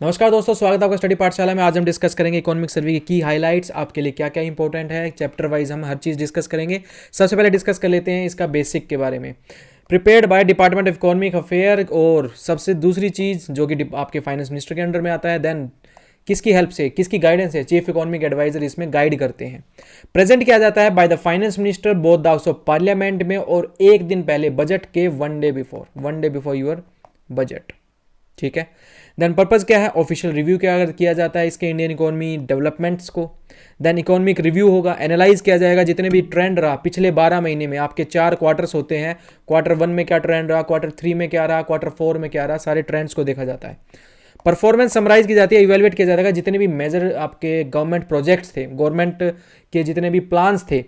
नमस्कार दोस्तों, स्वागत है आपका स्टडी पाठशाला में। आज हम डिस्कस करेंगे इकोनॉमिक सर्वे की हाइलाइट्स, आपके लिए क्या क्या इंपॉर्टेंट है। चैप्टर वाइज हम हर चीज़ डिस्कस करेंगे। सबसे पहले डिस्कस कर लेते हैं इसका बेसिक के बारे में। Prepared by department of economic affair, और सबसे दूसरी चीज़ जो कि आपके फाइनेंस मिनिस्टर के अंडर में आता है। देन किसकी हेल्प से, किसकी गाइडेंस है, चीफ इकोनॉमिक एडवाइजर इसमें गाइड करते हैं। प्रेजेंट किया जाता है by the finance minister both the house of parliament में, और एक दिन पहले बजट के one day before your budget. ठीक है। देन पर्पस क्या है, ऑफिशियल रिव्यू क्या किया जाता है इसके इंडियन इकोनॉमी डेवलपमेंट्स को। देन इकोनॉमिक रिव्यू होगा, एनालाइज किया जाएगा जितने भी ट्रेंड रहा पिछले 12 महीने में। आपके 4 क्वार्टर्स होते हैं, क्वार्टर 1 में क्या ट्रेंड रहा, क्वार्टर 3 में क्या रहा, क्वार्टर 4 में क्या रहा, सारे ट्रेंड्स को देखा जाता है। परफॉर्मेंस समराइज की जाती है, इवेलुएट किया जाएगा जितने भी मेजर आपके गवर्नमेंट प्रोजेक्ट्स थे, गवर्नमेंट के जितने भी प्लान्स थे,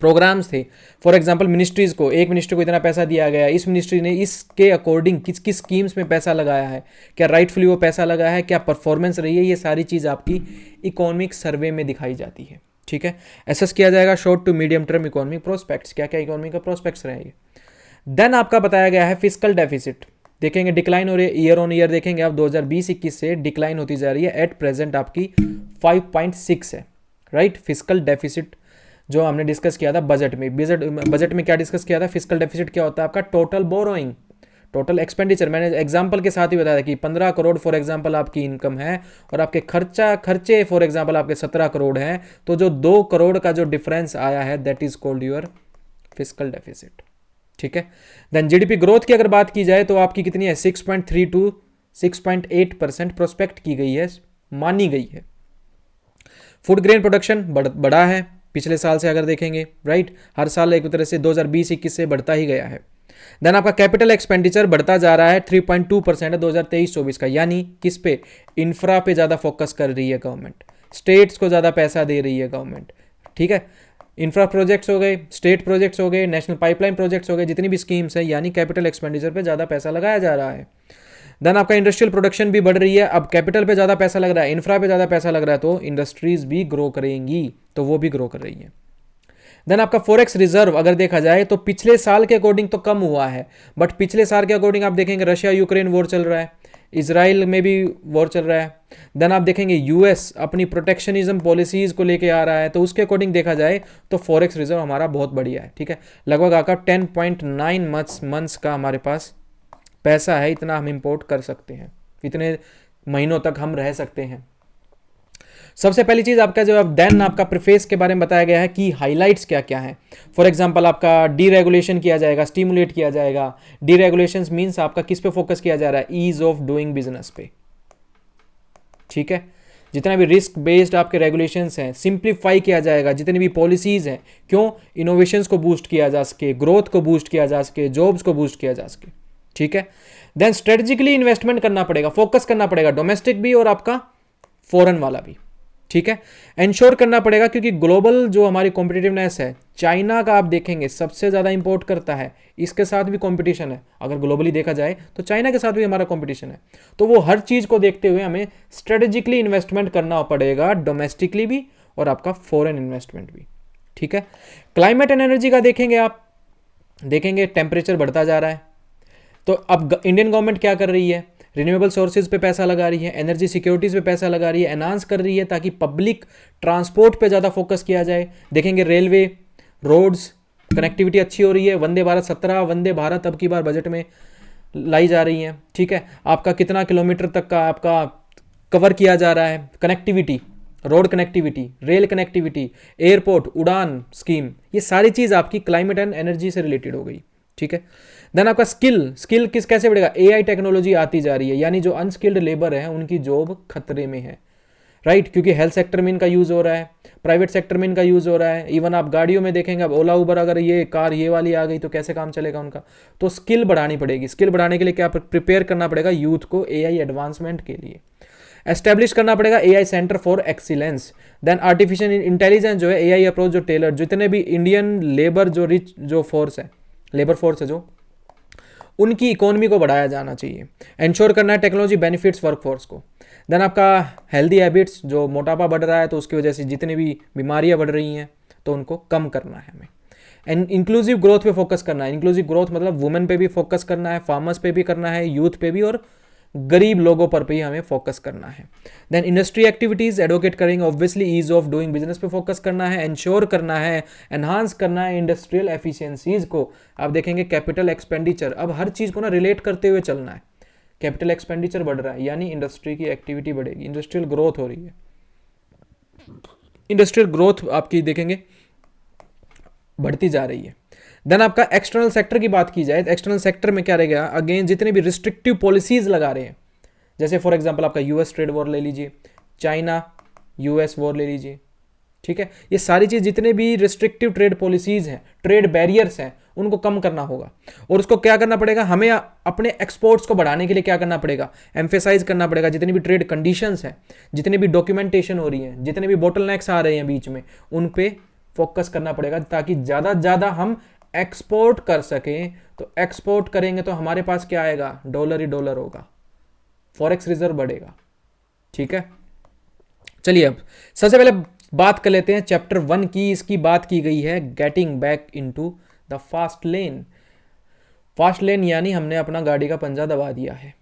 प्रोग्राम्स थे। फॉर एग्जांपल मिनिस्ट्रीज को, एक मिनिस्ट्री को इतना पैसा दिया गया, इस मिनिस्ट्री ने इसके अकॉर्डिंग किस किस स्कीम्स में पैसा लगाया है, क्या राइटफुली वो पैसा लगा है, क्या परफॉर्मेंस रही है, ये सारी चीज़ आपकी इकोनॉमिक सर्वे में दिखाई जाती है। ठीक है। एसेस किया जाएगा short to medium term economic prospects, क्या क्या इकोनॉमी का प्रोस्पेक्ट्स रहेंगे। देन आपका बताया गया है फिस्कल डेफिसिट, देखेंगे डिक्लाइन हो रही है, ईयर ऑन ईयर देखेंगे आप 2020-21 से डिक्लाइन होती जा रही है। एट प्रेजेंट आपकी 5.6 है, राइट। फिस्कल डेफिसिट जो हमने डिस्कस किया था बजट में, बजट में क्या डिस्कस किया था, फिस्कल डेफिसिट क्या होता है आपका, टोटल बोरोइंग, टोटल एक्सपेंडिचर। मैंने एग्जांपल के साथ ही बताया था कि 15 करोड़ फॉर एग्जांपल आपकी इनकम है, और आपके खर्चे फॉर एग्जांपल आपके 17 करोड़ हैं, तो जो 2 करोड़ का जो डिफरेंस आया है that is called your fiscal deficit. ठीक है। देन जीडीपी ग्रोथ की अगर बात की जाए तो आपकी कितनी है, 6.3 to 6.8% प्रोस्पेक्ट की गई है, मानी गई है। फूड ग्रेन प्रोडक्शन बढ़ा है पिछले साल से अगर देखेंगे, राइट। हर साल एक तरह से 2020-21 से बढ़ता ही गया है। देन आपका कैपिटल एक्सपेंडिचर बढ़ता जा रहा है, 3.2% है 2023-24 का, यानी किस पे, इंफ्रा पे ज़्यादा फोकस कर रही है गवर्नमेंट, स्टेट्स को ज़्यादा पैसा दे रही है गवर्नमेंट। ठीक है। इंफ्रा प्रोजेक्ट्स हो गए, स्टेट प्रोजेक्ट्स हो गए, नेशनल पाइपलाइन प्रोजेक्ट्स हो गए, जितनी भी स्कीम्स है, यानी कैपिटल एक्सपेंडिचर पे ज़्यादा पैसा लगाया जा रहा है। देन आपका इंडस्ट्रियल प्रोडक्शन भी बढ़ रही है। अब कैपिटल पे ज़्यादा पैसा लग रहा है, इंफ्रा पे ज़्यादा पैसा लग रहा है, तो इंडस्ट्रीज भी ग्रो करेंगी, तो वो भी ग्रो कर रही है। देन आपका फॉरेक्स रिजर्व अगर देखा जाए तो पिछले साल के अकॉर्डिंग तो कम हुआ है, बट पिछले साल के अकॉर्डिंग आप देखेंगे रशिया यूक्रेन वॉर चल रहा है, इसराइल में भी वॉर चल रहा है। देन आप देखेंगे यूएस अपनी प्रोटेक्शनिज्म पॉलिसीज को लेके आ रहा है, तो उसके अकॉर्डिंग देखा जाए तो फॉरेक्स रिजर्व हमारा बहुत बढ़िया है। ठीक है। लगभग आपका 10.9 मंथ्स का हमारे पास पैसा है, इतना हम इंपोर्ट कर सकते हैं, इतने महीनों तक हम रह सकते हैं। सबसे पहली चीज आपका जो देन आपका प्रीफेस के बारे में बताया गया है कि हाइलाइट्स क्या क्या है। फॉर एग्जांपल आपका डीरेगुलेशन किया जाएगा, स्टिमुलेट किया जाएगा। डीरेगुलेशन मींस आपका किस पे फोकस किया जा रहा है, ईज ऑफ डूइंग बिजनेस पे। ठीक है। जितना भी रिस्क बेस्ड आपके रेगुलेशंस हैं सिंप्लीफाई किया जाएगा, जितनी भी पॉलिसीज हैं, क्यों, इनोवेशंस को बूस्ट किया जा सके, ग्रोथ को बूस्ट किया जा सके, जॉब्स को बूस्ट किया जा सके। ठीक है। देन स्ट्रेटेजिकली इन्वेस्टमेंट करना पड़ेगा, फोकस करना पड़ेगा, डोमेस्टिक भी और आपका फॉरेन वाला भी। ठीक है। इंश्योर करना पड़ेगा क्योंकि ग्लोबल जो हमारी कॉम्पिटिटिवनेस है, चाइना का आप देखेंगे सबसे ज़्यादा इंपोर्ट करता है, इसके साथ भी कंपटीशन है। अगर ग्लोबली देखा जाए तो चाइना के साथ भी हमारा कंपटीशन है, तो वो हर चीज़ को देखते हुए हमें स्ट्रेटेजिकली इन्वेस्टमेंट करना पड़ेगा, डोमेस्टिकली भी और आपका फॉरेन इन्वेस्टमेंट भी। ठीक है। क्लाइमेट एंड एनर्जी का देखेंगे आप, देखेंगे टेम्परेचर बढ़ता जा रहा है, तो अब इंडियन गवर्नमेंट क्या कर रही है, रिन्यूएबल सोर्सेज पे पैसा लगा रही है, एनर्जी सिक्योरिटीज़ पे पैसा लगा रही है, एनहांस कर रही है ताकि पब्लिक ट्रांसपोर्ट पे ज़्यादा फोकस किया जाए। देखेंगे रेलवे, रोड्स, कनेक्टिविटी अच्छी हो रही है। वंदे भारत 17 वंदे भारत अब की बार बजट में लाई जा रही हैं। ठीक है। आपका कितना किलोमीटर तक का आपका कवर किया जा रहा है, connectivity, road connectivity, rail connectivity, airport, उड़ान स्कीम, ये सारी चीज़ आपकी क्लाइमेट एंड एनर्जी से रिलेटेड हो गई। ठीक है। देन आपका स्किल किस कैसे बढ़ेगा, एआई टेक्नोलॉजी आती जा रही है, यानी जो अनस्किल्ड लेबर है उनकी जॉब खतरे में है, राइट। क्योंकि हेल्थ सेक्टर में इनका यूज़ हो रहा है, प्राइवेट सेक्टर में इनका यूज़ हो रहा है। इवन आप गाड़ियों में देखेंगे, अब ओला उबर अगर ये कार ये वाली आ गई तो कैसे काम चलेगा उनका, तो स्किल बढ़ानी पड़ेगी। स्किल बढ़ाने के लिए क्या प्रिपेयर करना पड़ेगा यूथ को एआई एडवांसमेंट के लिए, एस्टेब्लिश करना पड़ेगा AI centre for excellence. Then artificial intelligence जो है, एआई अप्रोच जो टेलर, जितने भी इंडियन लेबर जो रिच जो फोर्स है, लेबर फोर्स है जो, उनकी इकोनॉमी को बढ़ाया जाना चाहिए। इंश्योर करना है टेक्नोलॉजी बेनिफिट्स वर्कफोर्स को। देन आपका हेल्दी हैबिट्स, जो मोटापा बढ़ रहा है तो उसकी वजह से जितनी भी बीमारियां बढ़ रही हैं तो उनको कम करना है हमें। एंड इंक्लूसिव ग्रोथ पे फोकस करना है। इंक्लूसिव ग्रोथ मतलब वुमेन पे भी फोकस करना है, फार्मर्स पे भी करना है, यूथ पे भी और गरीब लोगों पर भी हमें फोकस करना है। देन इंडस्ट्री एक्टिविटीज एडवोकेट करेंगे, obviously ease of doing business पे फोकस करना है, इंश्योर करना है, एनहांस करना है इंडस्ट्रियल एफिशिएंसीज को। आप देखेंगे कैपिटल एक्सपेंडिचर, अब हर चीज को ना रिलेट करते हुए चलना है। कैपिटल एक्सपेंडिचर बढ़ रहा है यानी इंडस्ट्री की एक्टिविटी बढ़ेगी, इंडस्ट्रियल ग्रोथ हो रही है, इंडस्ट्रियल ग्रोथ आपकी देखेंगे बढ़ती जा रही है। देन आपका एक्सटर्नल सेक्टर की बात की जाए, एक्सटर्नल सेक्टर में क्या रहेगा, अगेन जितने भी रिस्ट्रिक्टिव पॉलिसीज लगा रहे हैं, जैसे फॉर एग्जांपल आपका यूएस ट्रेड वॉर ले लीजिए, चाइना यूएस वॉर ले लीजिए, ठीक है, ये सारी चीज जितने भी रिस्ट्रिक्टिव ट्रेड पॉलिसीज हैं, ट्रेड बैरियर्स हैं, उनको कम करना होगा। और उसको क्या करना पड़ेगा, हमें अपने एक्सपोर्ट्स को बढ़ाने के लिए क्या करना पड़ेगा, एम्फेसाइज करना पड़ेगा। जितनी भी ट्रेड कंडीशंस हैं, जितनी भी डॉक्यूमेंटेशन हो रही है, जितने भी बोटलनेक्स आ रहे हैं बीच में, उन पे फोकस करना पड़ेगा ताकि ज़्यादा से ज़्यादा हम एक्सपोर्ट कर सकें। तो एक्सपोर्ट करेंगे तो हमारे पास क्या आएगा, डॉलर ही डॉलर होगा, फॉरेक्स रिजर्व बढ़ेगा। ठीक है, चलिए अब सबसे पहले बात कर लेते हैं चैप्टर 1 की। इसकी बात की गई है getting back into the fast lane. Fast lane यानी हमने अपना गाड़ी का पंजा दबा दिया है।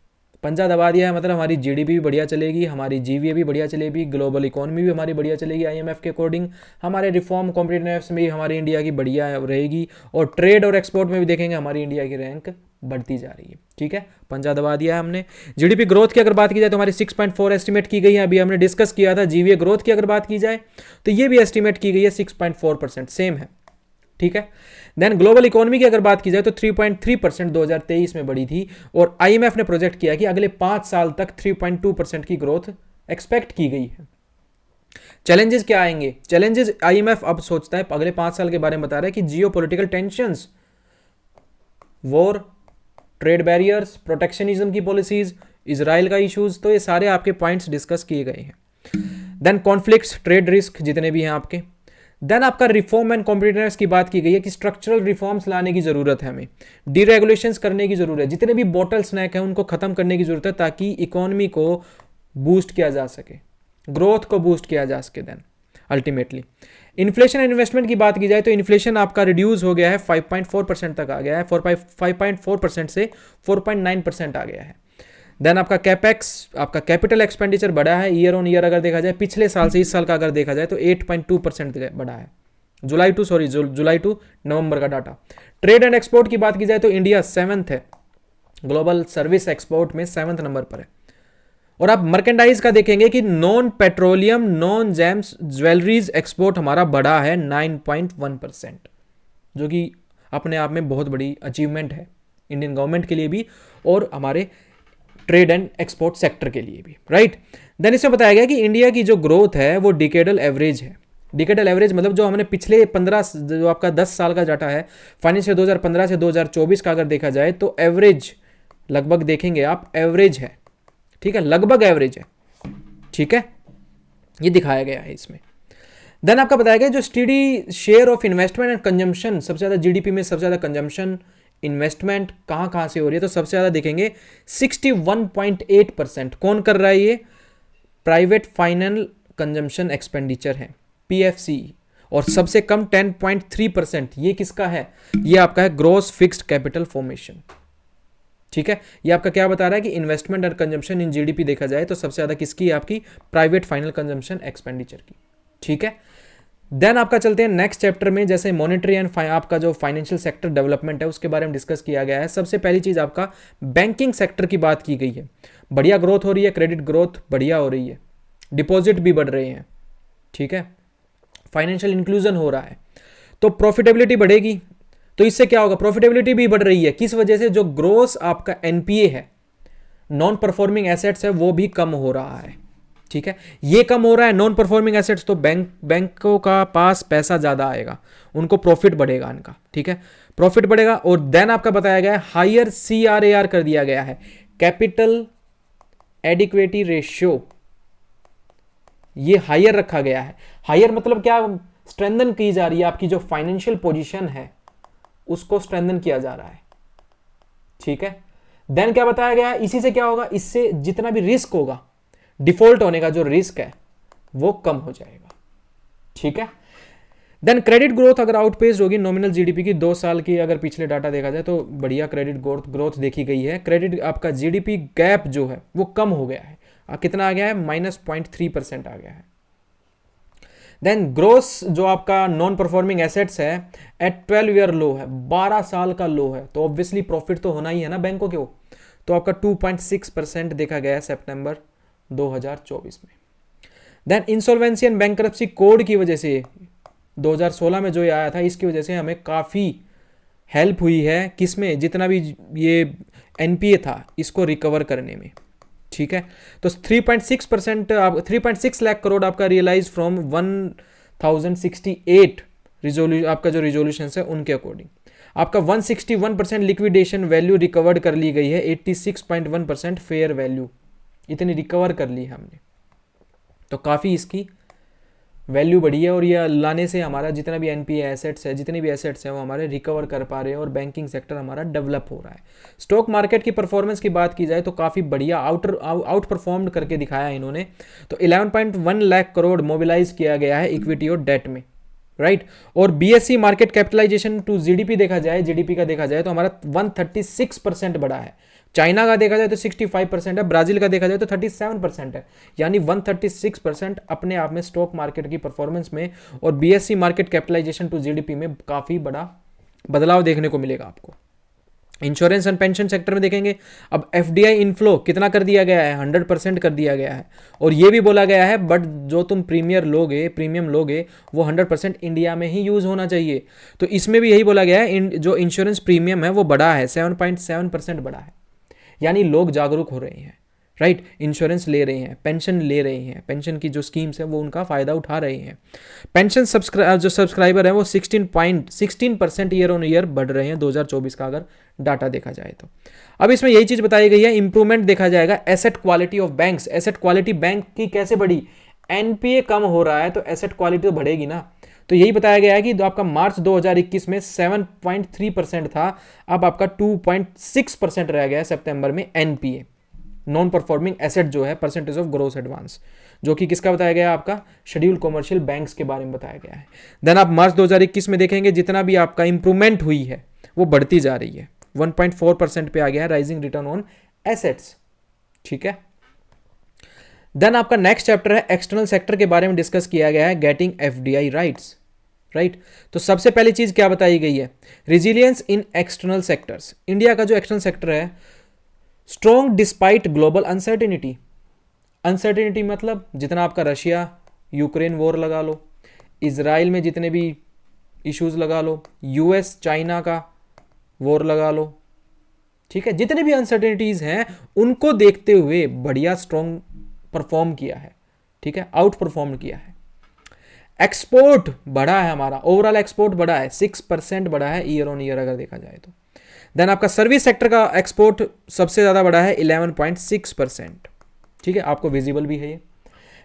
पंजा दबा दिया है मतलब हमारी जीडीपी भी बढ़िया चलेगी, हमारी जीवीए भी बढ़िया चलेगी, ग्लोबल इकोनॉमी भी हमारी बढ़िया चलेगी आईएमएफ के अकॉर्डिंग, हमारे रिफॉर्म कॉम्पिटिटिवनेस में भी हमारी इंडिया की बढ़िया रहेगी, और ट्रेड और एक्सपोर्ट में भी देखेंगे हमारी इंडिया की रैंक बढ़ती जा रही है। ठीक है, पंजा दबा दिया है हमने। जीडीपी ग्रोथ की अगर बात की जाए तो हमारी 6.4 एस्टिमेट की गई है, अभी हमने डिस्कस किया था। जीवीए ग्रोथ की अगर बात की जाए तो ये भी एस्टिमेट की गई है 6.4%, सेम है। ठीक है, देन ग्लोबल इकोनॉमी की अगर बात की जाए तो 3.3% 2023 में बढ़ी थी, और आईएमएफ ने प्रोजेक्ट किया कि अगले 5 साल तक 3.2% की ग्रोथ एक्सपेक्ट की गई है। चैलेंजेस क्या आएंगे, चैलेंजेस आईएमएफ अब सोचता है अगले 5 साल के बारे में बता रहा है कि geopolitical tensions, war, trade barriers, protectionism की पॉलिसीज, इजराइल का इश्यूज, तो ये सारे आपके पॉइंट्स डिस्कस किए गए हैं। देन कॉन्फ्लिक्ट्स, ट्रेड रिस्क जितने भी हैं आपके। देन आपका रिफॉर्म एंड कॉम्पिटिटिवनेस की बात की गई है कि स्ट्रक्चरल रिफॉर्म्स लाने की जरूरत है, हमें डीरेगुलेशंस करने की जरूरत है, जितने भी बॉटल स्नैक हैं उनको खत्म करने की जरूरत है ताकि इकोनॉमी को बूस्ट किया जा सके, ग्रोथ को बूस्ट किया जा सके। Then ultimately inflation and investment की बात की जाए तो इन्फ्लेशन आपका रिड्यूस हो गया है, 5.4% तक आ गया है, 5.4% से 4.9% आ गया है। देन आपका कैपेक्स, आपका कैपिटल एक्सपेंडिचर बढ़ा है ईयर ऑन ईयर, अगर देखा जाए पिछले साल से इस साल का अगर देखा जाए तो 8.2% बढ़ा है, जुलाई टू नवंबर का डाटा। ट्रेड एंड एक्सपोर्ट की बात की जाए तो इंडिया 7th है, ग्लोबल सर्विस एक्सपोर्ट में 7th नंबर पर है। और आप मर्केंडाइज का देखेंगे कि non petroleum, non James, jewelleries export हमारा बढ़ा है 9.1%, जो कि अपने आप में बहुत बड़ी अचीवमेंट है इंडियन गवर्नमेंट के लिए भी और हमारे ट्रेड एंड एक्सपोर्ट सेक्टर के लिए भी, राइट। देन इसमें बताया गया कि इंडिया की जो ग्रोथ है वो डिकेडल एवरेज है। डिकेडल एवरेज मतलब जो हमने पिछले 15 जो आपका 10 साल का डाटा है फाइनेंशियल 2015 से 2024 का अगर देखा जाए तो एवरेज लगभग देखेंगे आप, एवरेज है। ठीक है, लगभग एवरेज है। ठीक है, ये दिखाया गया है इसमें। देन आपका बताया गया जो study share of investment and consumption, सबसे ज्यादा जीडीपी में सबसे ज्यादा कंजम्पशन इन्वेस्टमेंट कहां से हो रही है, तो सबसे ज्यादा देखेंगे 61.8%। कौन कर रहा है ये, प्राइवेट फाइनल कंजम्पशन एक्सपेंडिचर है, पीएफसी। और सबसे कम 10.3% ये किसका है, ये आपका है ग्रॉस फिक्स्ड कैपिटल फॉर्मेशन। ठीक है, ये आपका क्या बता रहा है कि इन्वेस्टमेंट और कंजम्पशन इन जीडीपी देखा जाए तो सबसे ज्यादा किसकी है, आपकी प्राइवेट फाइनल कंजम्पशन एक्सपेंडिचर की। ठीक है, देन आपका चलते हैं नेक्स्ट चैप्टर में, जैसे मॉनेटरी एंड आपका जो फाइनेंशियल सेक्टर डेवलपमेंट है उसके बारे में डिस्कस किया गया है। सबसे पहली चीज आपका बैंकिंग सेक्टर की बात की गई है, बढ़िया ग्रोथ हो रही है, क्रेडिट ग्रोथ बढ़िया हो रही है, डिपॉजिट भी बढ़ रहे हैं। ठीक है, फाइनेंशियल इंक्लूजन हो रहा है, तो प्रॉफिटेबिलिटी बढ़ेगी। तो इससे क्या होगा, प्रॉफिटेबिलिटी भी बढ़ रही है, किस वजह से, जो ग्रोस आपका एनपीए है, नॉन परफॉर्मिंग एसेट्स है, वो भी कम हो रहा है। ठीक है, ये कम हो रहा है नॉन परफॉर्मिंग एसेट्स, तो बैंकों का पास पैसा ज्यादा आएगा, उनको प्रॉफिट बढ़ेगा इनका। ठीक है, प्रॉफिट बढ़ेगा। और देन आपका बताया गया है हायर सीआरएआर कर दिया गया है, कैपिटल एडिक्वेटी रेशियो, ये हायर रखा गया है। हायर मतलब क्या, स्ट्रेंथन की जा रही है, आपकी जो फाइनेंशियल पोजीशन है उसको स्ट्रेंथन किया जा रहा है। ठीक है, देन क्या बताया गया है, इसी से क्या होगा, इससे जितना भी रिस्क होगा, डिफॉल्ट होने का जो रिस्क है वो कम हो जाएगा। ठीक है, देन क्रेडिट ग्रोथ अगर आउटपेस्ड होगी नॉमिनल जीडीपी की, 2 साल की अगर पिछले डाटा देखा जाए तो बढ़िया क्रेडिट ग्रोथ देखी गई है। क्रेडिट आपका जीडीपी गैप जो है वो कम हो गया है, कितना आ गया है, -0.3% आ गया है। देन ग्रोस जो आपका नॉन परफॉर्मिंग एसेट्स है एट 12 ईयर लो है, 12 साल का लो है, तो ऑब्वियसली प्रॉफिट तो होना ही है ना बैंकों के, वो तो आपका 2.6% देखा गया है सितंबर 2024 में। Then insolvency and bankruptcy code की वजह से 2016 में जो ये आया था, इसकी वजह से हमें काफ़ी हेल्प हुई है किसमें, जितना भी ये एनपीए था इसको रिकवर करने में, ठीक है। तो 3.6% 3.6 लाख करोड़ आपका रियलाइज फ्रॉम 1068 आपका जो रिजोल्यूशन है उनके अकॉर्डिंग आपका 161% लिक्विडेशन वैल्यू रिकवर्ड कर ली गई है, 86.1% फेयर वैल्यू इतनी रिकवर कर ली है हमने, तो काफ़ी इसकी वैल्यू बढ़ी है। और ये लाने से हमारा जितना भी एनपीए एसेट्स है, जितने भी एसेट्स हैं वो हमारे रिकवर कर पा रहे हैं और बैंकिंग सेक्टर हमारा डेवलप हो रहा है। स्टॉक मार्केट की परफॉर्मेंस की बात की जाए तो काफ़ी बढ़िया आउट परफॉर्म करके दिखाया है इन्होंने। तो 11.1 लाख करोड़ मोबिलाइज किया गया है इक्विटी और डेट में, राइट। और BSE market capitalization to GDP देखा जाए, जीडीपी का देखा जाए तो हमारा 136% बढ़ा है। चाइना का देखा जाए तो 65% है, ब्राजील का देखा जाए तो 37% है, यानी 136% अपने आप में स्टॉक मार्केट की परफॉर्मेंस में और BSE market capitalization to GDP में काफ़ी बड़ा बदलाव देखने को मिलेगा आपको। इंश्योरेंस एंड पेंशन सेक्टर में देखेंगे, अब एफडीआई इनफ्लो कितना कर दिया गया है, 100% कर दिया गया है। और ये भी बोला गया है बट जो तुम प्रीमियम लोगे वो 100% इंडिया में ही यूज होना चाहिए। तो इसमें भी यही बोला गया है, जो इंश्योरेंस प्रीमियम है वो बढ़ा है, 7.7% बढ़ा है, यानी लोग जागरूक हो रहे हैं, राइट। इंश्योरेंस ले रहे हैं, पेंशन ले रहे हैं, पेंशन की जो स्कीम्स है वो उनका फ़ायदा उठा रहे हैं। पेंशन जो सब्सक्राइबर है वो 16% ईयर ऑन ईयर बढ़ रहे हैं 2024 का अगर डाटा देखा जाए तो। अब इसमें यही चीज़ बताई गई है, इंप्रूवमेंट देखा जाएगा asset quality of banks. Asset quality bank की कैसे बढ़ी, एनपीए कम हो रहा है तो एसेट क्वालिटी तो बढ़ेगी ना। तो यही बताया गया है कि आपका मार्च 2021 में 7.3% था, अब आपका 2.6% रह गया है सितंबर में एनपीए, नॉन परफॉर्मिंग एसेट जो है परसेंटेज ऑफ ग्रोस एडवांस, जो कि किसका बताया गया है, आपका शेड्यूल कॉमर्शियल बैंक्स के बारे में बताया गया है। देन आप मार्च 2021 में देखेंगे जितना भी आपका इंप्रूवमेंट हुई है वो बढ़ती जा रही है, 1.4% पे आ गया है राइजिंग रिटर्न ऑन एसेट्स, ठीक है। देन आपका नेक्स्ट चैप्टर है एक्सटर्नल सेक्टर के बारे में डिस्कस किया गया है, गेटिंग एफडीआई राइट्स, राइट। तो सबसे पहली चीज क्या बताई गई है, रिजिलियंस इन एक्सटर्नल सेक्टर्स। इंडिया का जो एक्सटर्नल सेक्टर है strong despite global uncertainty. Uncertainty मतलब जितना आपका रशिया यूक्रेन वॉर लगा लो, इजराइल में जितने भी इश्यूज लगा लो, यूएस चाइना का वॉर लगा लो, ठीक है, जितने भी अनसर्टेनिटीज हैं उनको देखते हुए बढ़िया स्ट्रॉन्ग परफॉर्म किया है, ठीक है, आउट परफॉर्म किया है। एक्सपोर्ट बढ़ा है हमारा, ओवरऑल एक्सपोर्ट बढ़ा है, 6% बढ़ा है ईयर ऑन ईयर अगर देखा जाए तो। देन आपका सर्विस सेक्टर का एक्सपोर्ट सबसे ज़्यादा बढ़ा है 11.6%, ठीक है, आपको विजिबल भी है ये।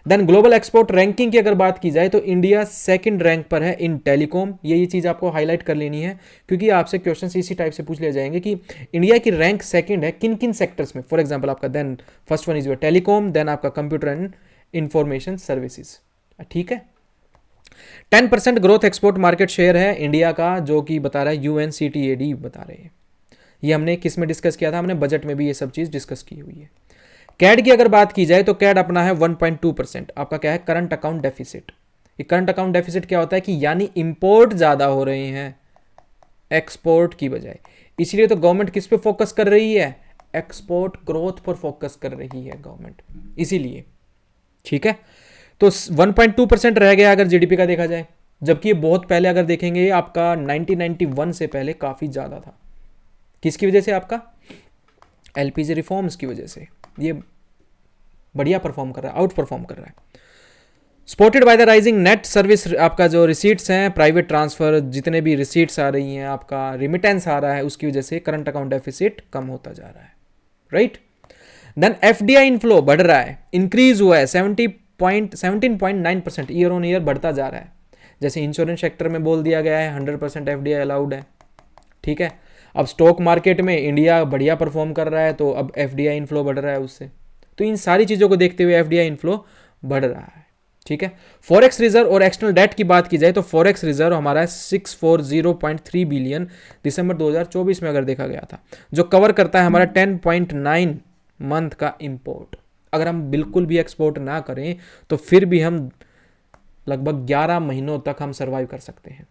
देन ग्लोबल एक्सपोर्ट रैंकिंग की अगर बात की जाए तो इंडिया सेकंड रैंक पर है इन टेलीकॉम। ये चीज़ आपको हाईलाइट कर लेनी है क्योंकि आपसे क्वेश्चन इसी टाइप से पूछ लिए जाएंगे कि इंडिया की रैंक सेकंड है किन किन सेक्टर्स में। फॉर एग्जांपल आपका then first one is your telecom, then आपका कंप्यूटर एंड इंफॉर्मेशन सर्विसेज, ठीक है। 10% ग्रोथ एक्सपोर्ट मार्केट शेयर है इंडिया का, जो कि बता रहा है UNCTAD बता रहे हैं। ये हमने किस में डिस्कस किया था, हमने बजट में भी ये सब चीज़ डिस्कस की हुई है। कैड की अगर बात की जाए तो कैड अपना है 1.2%, आपका क्या है, करंट अकाउंट डेफिसिट। ये करंट अकाउंट डेफिसिट क्या होता है कि यानी इंपोर्ट ज़्यादा हो रहे हैं एक्सपोर्ट की बजाय, इसलिए तो गवर्नमेंट किस पे फोकस कर रही है, एक्सपोर्ट ग्रोथ पर फोकस कर रही है गवर्नमेंट, इसीलिए, ठीक है। तो 1.2% रह गया अगर जीडीपी का देखा जाए, जबकि ये बहुत पहले अगर देखेंगे आपका 1991 से पहले काफ़ी ज़्यादा था। किसकी वजह से, आपका एलपीजी रिफॉर्म्स की वजह से ये बढ़िया परफॉर्म कर रहा है, आउट परफॉर्म कर रहा है। Supported by the rising net service, आपका जो रिसीट्स हैं, प्राइवेट ट्रांसफर, जितने भी रिसीट्स आ रही हैं, आपका रिमिटेंस आ रहा है, उसकी वजह से करंट अकाउंट डेफिसिट कम होता जा रहा है, राइट। देन एफडीआई इनफ्लो बढ़ रहा है, इंक्रीज हुआ है 17.9% ईयर ऑन ईयर बढ़ता जा रहा है। जैसे इंश्योरेंस सेक्टर में बोल दिया गया है 100% एफडीआई अलाउड है, ठीक है। अब स्टॉक मार्केट में इंडिया बढ़िया परफॉर्म कर रहा है तो अब एफडीआई इनफ्लो बढ़ रहा है उससे। तो इन सारी चीज़ों को देखते हुए एफडीआई इनफ्लो बढ़ रहा है, ठीक है। फॉरेक्स रिजर्व और एक्सटर्नल डेट की बात की जाए तो फॉरेक्स रिजर्व हमारा 640.3 बिलियन दिसंबर 2024 में अगर देखा गया था, जो कवर करता है हमारा 10.9 मंथ का इंपोर्ट। अगर हम बिल्कुल भी एक्सपोर्ट ना करें तो फिर भी हम लगभग 11 महीनों तक हम सर्वाइव कर सकते हैं।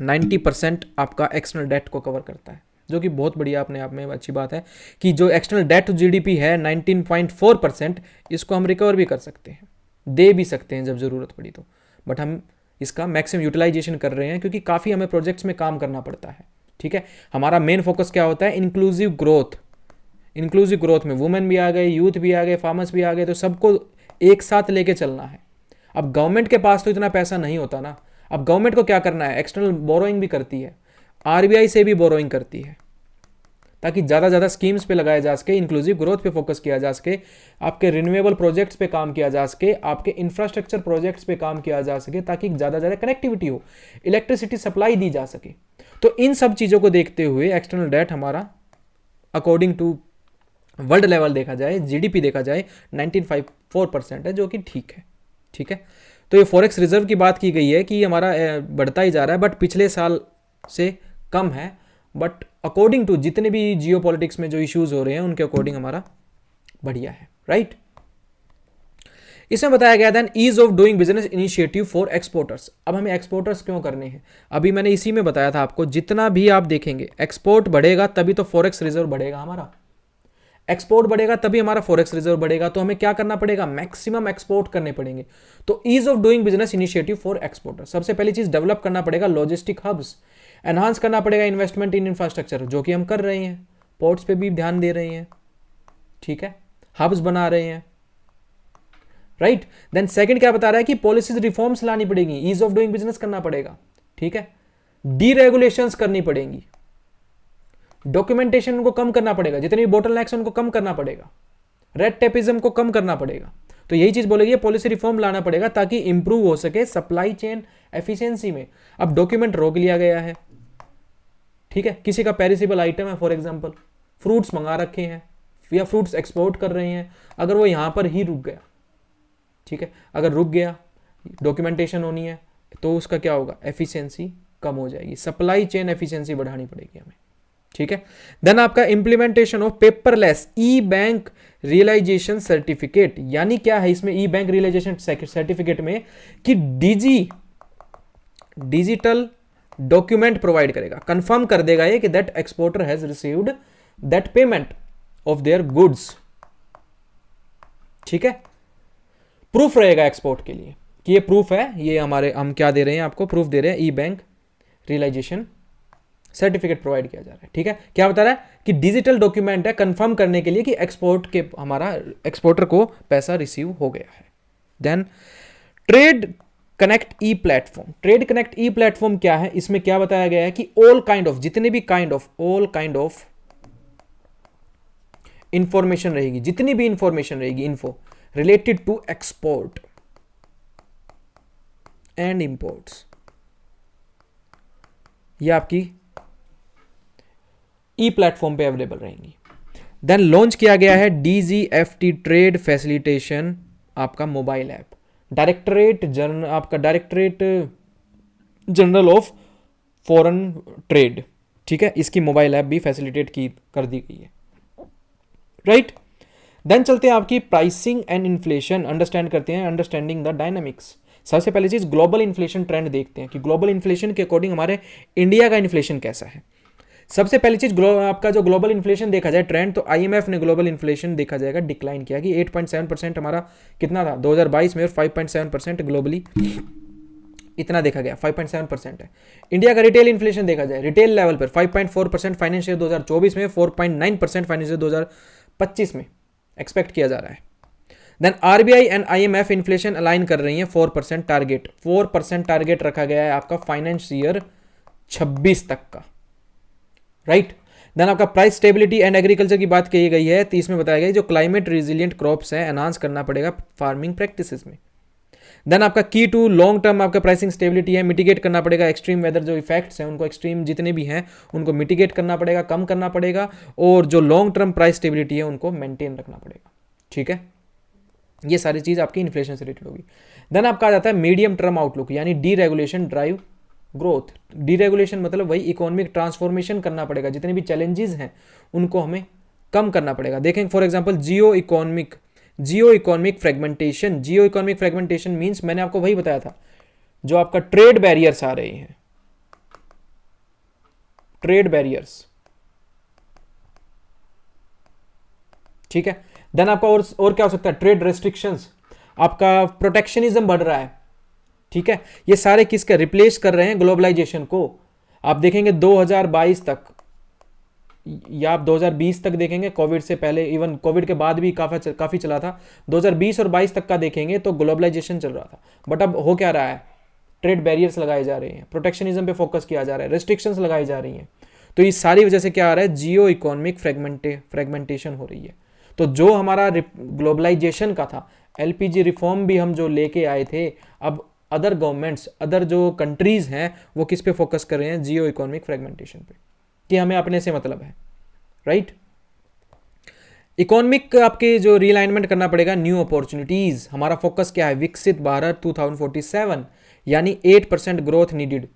90% आपका एक्सटर्नल डेट को कवर करता है, जो कि बहुत बढ़िया अपने आप में अच्छी बात है कि जो एक्सटर्नल डेट टू जीडीपी है 19.4%, इसको हम रिकवर भी कर सकते हैं, दे भी सकते हैं जब ज़रूरत पड़ी तो। बट हम इसका मैक्सिमम यूटिलाइजेशन कर रहे हैं क्योंकि काफ़ी हमें प्रोजेक्ट्स में काम करना पड़ता है। ठीक है, हमारा मेन फोकस क्या होता है? Inclusive growth. इंक्लूसिव ग्रोथ में वुमेन भी आ गए, यूथ भी आ गए, फार्मर्स भी आ गए, तो सबको एक साथ लेके चलना है। अब गवर्नमेंट के पास तो इतना पैसा नहीं होता ना। अब गवर्नमेंट को क्या करना है? एक्सटर्नल बोरोइंग भी करती है, आरबीआई से भी बोरोइंग करती है, ताकि ज़्यादा ज़्यादा स्कीम्स पे लगाया जा सके, इंक्लूसिव ग्रोथ पे फोकस किया जा सके, आपके रिन्यूएबल प्रोजेक्ट्स पे काम किया जा सके, आपके इंफ्रास्ट्रक्चर प्रोजेक्ट्स पे काम किया जा सके, ताकि ज़्यादा ज़्यादा कनेक्टिविटी हो, इलेक्ट्रिसिटी सप्लाई दी जा सके। तो इन सब चीज़ों को देखते हुए एक्सटर्नल डेट हमारा अकॉर्डिंग टू वर्ल्ड लेवल देखा जाए, जीडीपी देखा जाए, 19.4% है, जो कि ठीक है। ठीक है, तो ये फॉरेक्स रिजर्व की बात की गई है कि हमारा बढ़ता ही जा रहा है, बट पिछले साल से कम है। बट अकॉर्डिंग टू जितने भी जियो पॉलिटिक्स में जो इश्यूज हो रहे हैं उनके अकॉर्डिंग हमारा बढ़िया है, राइट। इसमें बताया गया था ease of doing business initiative for exporters. अब हमें एक्सपोर्टर्स क्यों करने हैं? अभी मैंने इसी में बताया था आपको, जितना भी आप देखेंगे एक्सपोर्ट बढ़ेगा तभी तो फॉरेक्स रिजर्व बढ़ेगा हमारा। एक्सपोर्ट बढ़ेगा तभी हमारा फॉरेक्स रिजर्व बढ़ेगा। तो हमें क्या करना पड़ेगा? मैक्सिमम एक्सपोर्ट करने पड़ेंगे। तो ease of doing business initiative for exporter, सबसे पहली चीज डेवलप करना पड़ेगा लॉजिस्टिक हब्स, एनहांस करना पड़ेगा इन्वेस्टमेंट इन इंफ्रास्ट्रक्चर, जो कि हम कर रहे हैं, पोर्ट्स पे भी ध्यान दे रहे हैं। ठीक है, हब्स बना रहे हैं, राइट। देन सेकंड क्या बता रहा है कि पॉलिसीज रिफॉर्म्स लानी पड़ेगी, ईज ऑफ डूइंग बिजनेस करना पड़ेगा। ठीक है, डीरेगुलेशंस करनी पड़ेंगी, डॉक्यूमेंटेशन को कम करना पड़ेगा, जितने भी बोटलनेक्स उनको कम करना पड़ेगा, रेड टेपिज्म को कम करना पड़ेगा। तो यही चीज बोलेगी, पॉलिसी रिफॉर्म लाना पड़ेगा ताकि इंप्रूव हो सके सप्लाई चेन एफिशिएंसी में। अब डॉक्यूमेंट रोक लिया गया है, ठीक है, किसी का पेरिसेबल आइटम है, फॉर एग्जांपल फ्रूट्स मंगा रखे हैं या फ्रूट्स एक्सपोर्ट कर रहे हैं, अगर वो यहां पर ही रुक गया, ठीक है, अगर रुक गया, डॉक्यूमेंटेशन होनी है, तो उसका क्या होगा? एफिशिएंसी कम हो जाएगी, सप्लाई चेन एफिशिएंसी बढ़ानी पड़ेगी हमें। ठीक है, देन आपका implementation of paperless e bank realisation certificate, यानी क्या है इसमें ई बैंक रियलाइजेशन सर्टिफिकेट में कि डिजिटल डॉक्यूमेंट प्रोवाइड करेगा, कंफर्म कर देगा ये कि that exporter has received that payment of their goods. ठीक है, प्रूफ रहेगा एक्सपोर्ट के लिए कि ये प्रूफ है, ये हमारे हम क्या दे रहे हैं आपको? प्रूफ दे रहे हैं, ई बैंक रियलाइजेशन सर्टिफिकेट प्रोवाइड किया जा रहा है। ठीक है, क्या बता रहा है कि डिजिटल डॉक्यूमेंट है कंफर्म करने के लिए कि एक्सपोर्ट के हमारा एक्सपोर्टर को पैसा रिसीव हो गया है। देन ट्रेड कनेक्ट ई प्लेटफॉर्म, ट्रेड कनेक्ट ई प्लेटफॉर्म क्या है? इसमें क्या बताया गया है कि ऑल काइंड ऑफ, जितने भी ऑल काइंड ऑफ इंफॉर्मेशन रहेगी, जितनी भी इंफॉर्मेशन रहेगी, info related to export and imports, ये आपकी ई प्लेटफॉर्म पे अवेलेबल रहेंगी। देन लॉन्च किया गया है DGFT ट्रेड फैसिलिटेशन, आपका mobile app, directorate general of foreign trade. ठीक है, इसकी मोबाइल ऐप भी फैसिलिटेट कर दी गई है, राइट। देन चलते हैं आपकी प्राइसिंग एंड इन्फ्लेशन, अंडरस्टैंड करते हैं, अंडरस्टैंडिंग द डायनामिक्स। सबसे पहली चीज ग्लोबल इन्फ्लेशन ट्रेंड देखते हैं कि ग्लोबल इन्फ्लेशन के अकॉर्डिंग हमारे इंडिया का इन्फ्लेशन कैसा है। सबसे पहली चीज आपका जो ग्लोबल इन्फ्लेशन देखा जाए ट्रेंड, तो IMF ने ग्लोबल इन्फ्लेशन देखा जाएगा डिक्लाइन किया कि 8.7% हमारा कितना था 2022 में, और 5.7% ग्लोबली इतना देखा गया, 5.7% है। इंडिया का रिटेल इन्फ्लेशन देखा जाए रिटेल लेवल पर 5.4% फाइनेंशियल 2024 में, 4.9% फाइनेंशियल 2025 में एक्सपेक्ट किया जा रहा है। Then RBI and IMF inflation align कर रही है 4% टारगेट, 4% टारगेट रखा गया है आपका फाइनेंस ईयर 26 तक का, राइट। देन आपका प्राइस स्टेबिलिटी एंड एग्रीकल्चर की बात कही गई है, तो इसमें बताया गया जो क्लाइमेट रेजिलिएंट क्रॉप्स हैं एनहांस करना पड़ेगा फार्मिंग प्रैक्टिसेस में। देन आपका की टू लॉन्ग टर्म आपका प्राइसिंग स्टेबिलिटी है, मिटिगेट करना पड़ेगा एक्सट्रीम वेदर जो इफेक्ट्स हैं उनको, एक्सट्रीम जितने भी हैं उनको मिटिगेट करना पड़ेगा, कम करना पड़ेगा, और जो लॉन्ग टर्म प्राइस स्टेबिलिटी है उनको मेंटेन रखना पड़ेगा। ठीक है, ये सारी चीज़ आपकी इन्फ्लेशन से रिलेटेड होगी। देन आपका आ जाता है मीडियम टर्म आउटलुक, यानी डीरेगुलेशन ड्राइव ग्रोथ। डीरेगुलेशन मतलब वही इकोनॉमिक ट्रांसफॉर्मेशन करना पड़ेगा, जितने भी चैलेंजेस हैं उनको हमें कम करना पड़ेगा। देखें for example Jio economic fragmentation means मैंने आपको वही बताया था, जो आपका ट्रेड बैरियर्स आ रहे हैं, ट्रेड बैरियर्स, ठीक है। देन आपका और क्या हो सकता है, ट्रेड रेस्ट्रिक्शंस, आपका प्रोटेक्शनिज्म बढ़ रहा है, ठीक है। ये सारे किसके रिप्लेस कर रहे हैं, ग्लोबलाइजेशन को। आप देखेंगे 2022 तक या आप 2020 तक देखेंगे, कोविड से पहले, इवन कोविड के बाद भी काफ़ी चला था, 2020 और 22 तक का देखेंगे तो ग्लोबलाइजेशन चल रहा था। बट अब हो क्या रहा है, ट्रेड बैरियर्स लगाए जा रहे हैं, प्रोटेक्शनिज्म पे फोकस किया जा रहा है, रेस्ट्रिक्शंस लगाई जा रही हैं। तो इस सारी वजह से क्या आ रहा है, जियो इकोनॉमिक फ्रेगमेंटेशन हो रही है। तो जो हमारा ग्लोबलाइजेशन का था, एलपीजी रिफॉर्म भी हम जो लेके आए थे, अब अदर गवर्नमेंट्स, अदर जो कंट्रीज हैं वो किस पे फोकस कर रहे हैं, जियो इकोनॉमिक फ्रेगमेंटेशन पे, कि हमें अपने से मतलब है, राइट। इकोनॉमिक आपके जो रीअलाइनमेंट करना पड़ेगा, न्यू अपॉर्चुनिटीज, हमारा फोकस क्या है, विकसित भारत 2047, यानी 8% ग्रोथ नीडेड।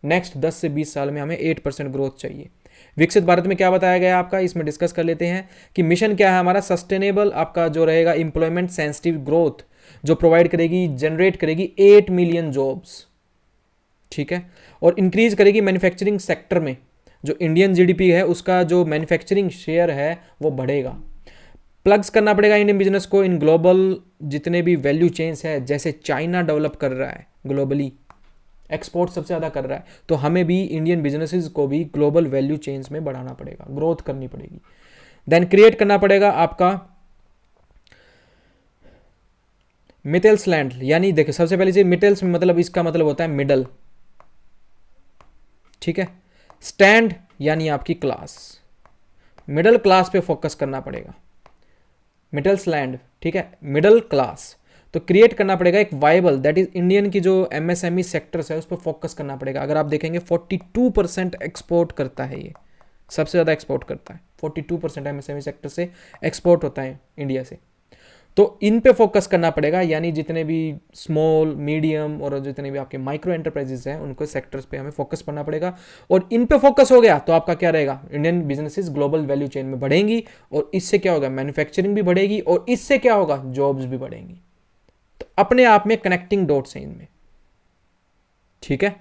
नेक्स्ट 10 से 20 साल में हमें 8% ग्रोथ चाहिए। विकसित भारत में क्या बताया गया आपका, इसमें डिस्कस कर लेते हैं कि मिशन क्या है हमारा, सस्टेनेबल आपका जो रहेगा एम्प्लॉयमेंट सेंसिटिव ग्रोथ, जो प्रोवाइड करेगी, जनरेट करेगी 8 मिलियन जॉब्स, ठीक है। और इंक्रीज करेगी मैन्युफैक्चरिंग सेक्टर में, जो इंडियन जीडीपी है उसका जो मैन्युफैक्चरिंग शेयर है वो बढ़ेगा। प्लग्स करना पड़ेगा इंडियन बिजनेस को इन ग्लोबल जितने भी वैल्यू चेन्स है, जैसे चाइना डेवलप कर रहा है ग्लोबली, एक्सपोर्ट सबसे ज़्यादा कर रहा है, तो हमें भी इंडियन बिजनेसेस को भी ग्लोबल वैल्यू चेन्स में बढ़ाना पड़ेगा, ग्रोथ करनी पड़ेगी। देन क्रिएट करना पड़ेगा आपका मिटेल्स लैंड, यानी देखिए सबसे पहले चीज मिटेल्स में मतलब इसका मतलब होता है मिडल, ठीक है। स्टैंड यानी आपकी क्लास, मिडिल क्लास पे फोकस करना पड़ेगा, मिटल्स लैंड, ठीक है, मिडिल क्लास। तो क्रिएट करना पड़ेगा एक वाइबल, दैट इज इंडियन की जो एमएसएमई सेक्टर्स है उस पर फोकस करना पड़ेगा। अगर आप देखेंगे 42% एक्सपोर्ट करता है, ये सबसे ज़्यादा एक्सपोर्ट करता है, 42% एमएसएमई सेक्टर से एक्सपोर्ट होता है इंडिया से। तो इन पे फोकस करना पड़ेगा, यानी जितने भी स्मॉल मीडियम और जितने भी आपके माइक्रो एंटरप्राइजेस हैं उनको सेक्टर्स पे हमें फोकस करना पड़ेगा। और इन पे फोकस हो गया तो आपका क्या रहेगा, Indian businesses global value chain में बढ़ेंगी, और इससे क्या होगा, मैन्युफैक्चरिंग भी बढ़ेगी, और इससे क्या होगा, जॉब्स भी बढ़ेंगी। तो अपने आप में कनेक्टिंग डॉट्स हैं इनमें, ठीक है।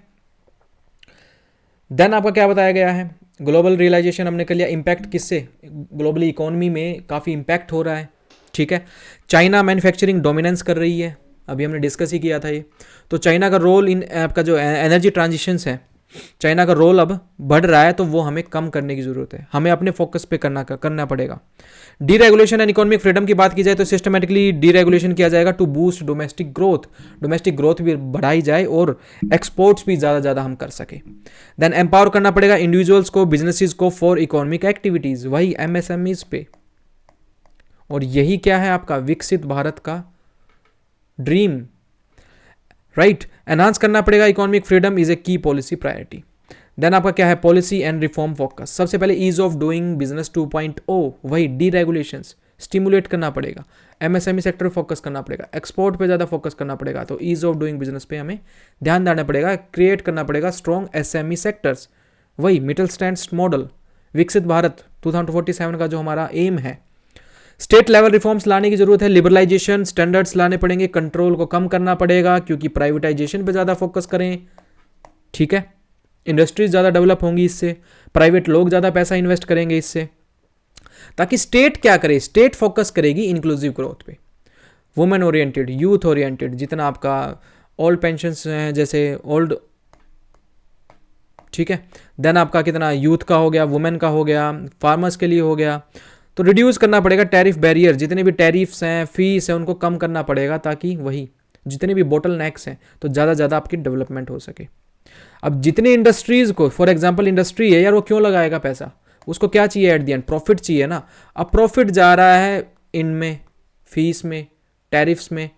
देन आपका क्या बताया गया है, ग्लोबल रियलाइजेशन हमने कर लिया, इंपैक्ट किससे, ग्लोबली इकोनॉमी में काफ़ी इंपैक्ट हो रहा है, ठीक है। चाइना मैन्युफैक्चरिंग डोमिनेंस कर रही है, अभी हमने डिस्कस ही किया था ये। तो चाइना का रोल इन आपका जो एनर्जी ट्रांजिशंस है, चाइना का रोल अब बढ़ रहा है, तो वो हमें कम करने की ज़रूरत है, हमें अपने फोकस पे करना पड़ेगा। डीरेगुलेशन एंड इकोनॉमिक फ्रीडम की बात की जाए तो सिस्टमेटिकली डीरेगुलेशन किया जाएगा टू बूस्ट डोमेस्टिक ग्रोथ भी बढ़ाई जाए और एक्सपोर्ट्स भी ज़्यादा हम कर सके। देन एम्पावर करना पड़ेगा इंडिविजुअल्स को, बिजनेसेस को फॉर इकोनॉमिक एक्टिविटीज़, वही एमएसएमईज पे। और यही क्या है आपका विकसित भारत का ड्रीम, राइट। एनहांस करना पड़ेगा इकोनॉमिक फ्रीडम इज ए की पॉलिसी प्रायोरिटी। देन आपका क्या है, पॉलिसी एंड रिफॉर्म फोकस, सबसे पहले ईज ऑफ डूइंग बिजनेस 2.0, वही डीरेगुलेशंस स्टिमुलेट करना पड़ेगा, एमएसएमई सेक्टर पे फोकस करना पड़ेगा, एक्सपोर्ट पे ज़्यादा फोकस करना पड़ेगा, तो ईज ऑफ डूइंग बिजनेस पे हमें ध्यान देना पड़ेगा। क्रिएट करना पड़ेगा स्ट्रॉन्ग एसएमई सेक्टर्स, वही मिडिल स्टैंड मॉडल, विकसित भारत 2047 का जो हमारा एम है। स्टेट लेवल रिफॉर्म्स लाने की जरूरत है, लिबरलाइजेशन, स्टैंडर्ड्स लाने पड़ेंगे, कंट्रोल को कम करना पड़ेगा, क्योंकि प्राइवेटाइजेशन पे ज़्यादा फोकस करें, ठीक है। इंडस्ट्रीज ज़्यादा डेवलप होंगी इससे, प्राइवेट लोग ज़्यादा पैसा इन्वेस्ट करेंगे इससे, ताकि स्टेट क्या करे, स्टेट फोकस करेगी इंक्लूसिव ग्रोथ पे, वुमेन ओरिएंटेड, यूथ ओरिएंटेड, जितना आपका ओल्ड पेंशंस हैं जैसे ओल्ड, ठीक है। देन आपका कितना यूथ का हो गया, वुमेन का हो गया, फार्मर्स के लिए हो गया, तो रिड्यूस करना पड़ेगा टैरिफ बैरियर, जितने भी टैरिफ्स हैं, फीस है, उनको कम करना पड़ेगा, ताकि वही जितने भी बोटल नेक्स हैं तो ज़्यादा आपकी डेवलपमेंट हो सके। अब जितने इंडस्ट्रीज़ को, फॉर एग्जांपल इंडस्ट्री है यार, वो क्यों लगाएगा पैसा, उसको क्या चाहिए एट द एंड, प्रॉफिट चाहिए ना। अब प्रॉफिट जा रहा है इनमें, फीस में, टैरिफ्स में,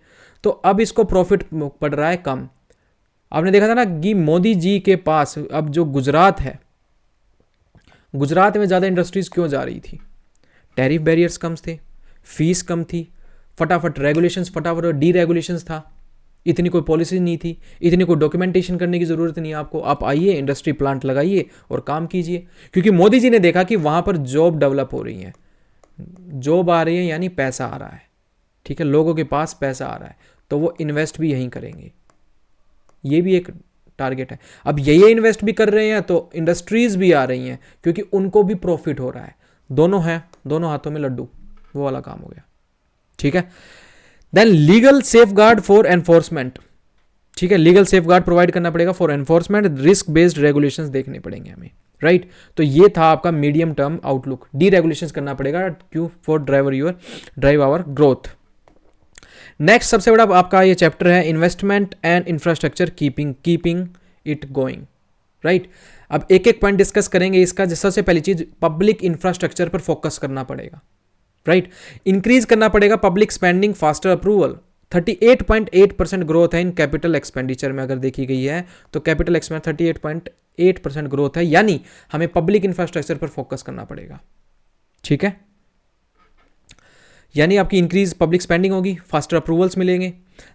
तो अब इसको प्रॉफिट पड़ रहा है कम। आपने देखा था ना कि मोदी जी के पास अब जो गुजरात है, गुजरात में ज़्यादा इंडस्ट्रीज़ क्यों जा रही थी, टैरिफ बैरियर्स कम थे, फीस कम थी, फटाफट रेगुलेशंस, फटाफट डी रेगुलेशंस था, इतनी कोई पॉलिसी नहीं थी, इतनी कोई डॉक्यूमेंटेशन करने की ज़रूरत नहीं है आपको। आप आइए, इंडस्ट्री प्लांट लगाइए और काम कीजिए, क्योंकि मोदी जी ने देखा कि वहाँ पर जॉब डेवलप हो रही है, जॉब आ रही है यानी पैसा आ रहा है, ठीक है, लोगों के पास पैसा आ रहा है, तो वो इन्वेस्ट भी यहीं करेंगे, ये भी एक टारगेट है। अब ये इन्वेस्ट भी कर रहे हैं तो इंडस्ट्रीज भी आ रही हैं, क्योंकि उनको भी प्रॉफिट हो रहा है, दोनों है, दोनों हाथों में लड्डू, वो वाला काम हो गया, ठीक है। Then legal safeguard for enforcement, ठीक है, लीगल सेफगार्ड प्रोवाइड करना पड़ेगा for enforcement, risk based regulations देखने पड़ेंगे हमें, राइट। तो ये था आपका medium term outlook, deregulations करना पड़ेगा, क्यों, for drive our growth. Next सबसे बड़ा आपका ये चैप्टर है investment and infrastructure keeping it going, right. अब एक एक पॉइंट डिस्कस करेंगे इसका। सबसे पहली चीज, पब्लिक इंफ्रास्ट्रक्चर पर फोकस करना पड़ेगा, राइट। इंक्रीज करना पड़ेगा public spending, faster approval. 38.8% growth है इन कैपिटल एक्सपेंडिचर में, अगर देखी गई है तो कैपिटल एक्सपेंडिचर 38.8% ग्रोथ है, यानी हमें पब्लिक इंफ्रास्ट्रक्चर पर फोकस करना पड़ेगा, ठीक है। यानी आपकी इंक्रीज पब्लिक स्पेंडिंग होगी, फास्टर अप्रूवल्स मिलेंगे।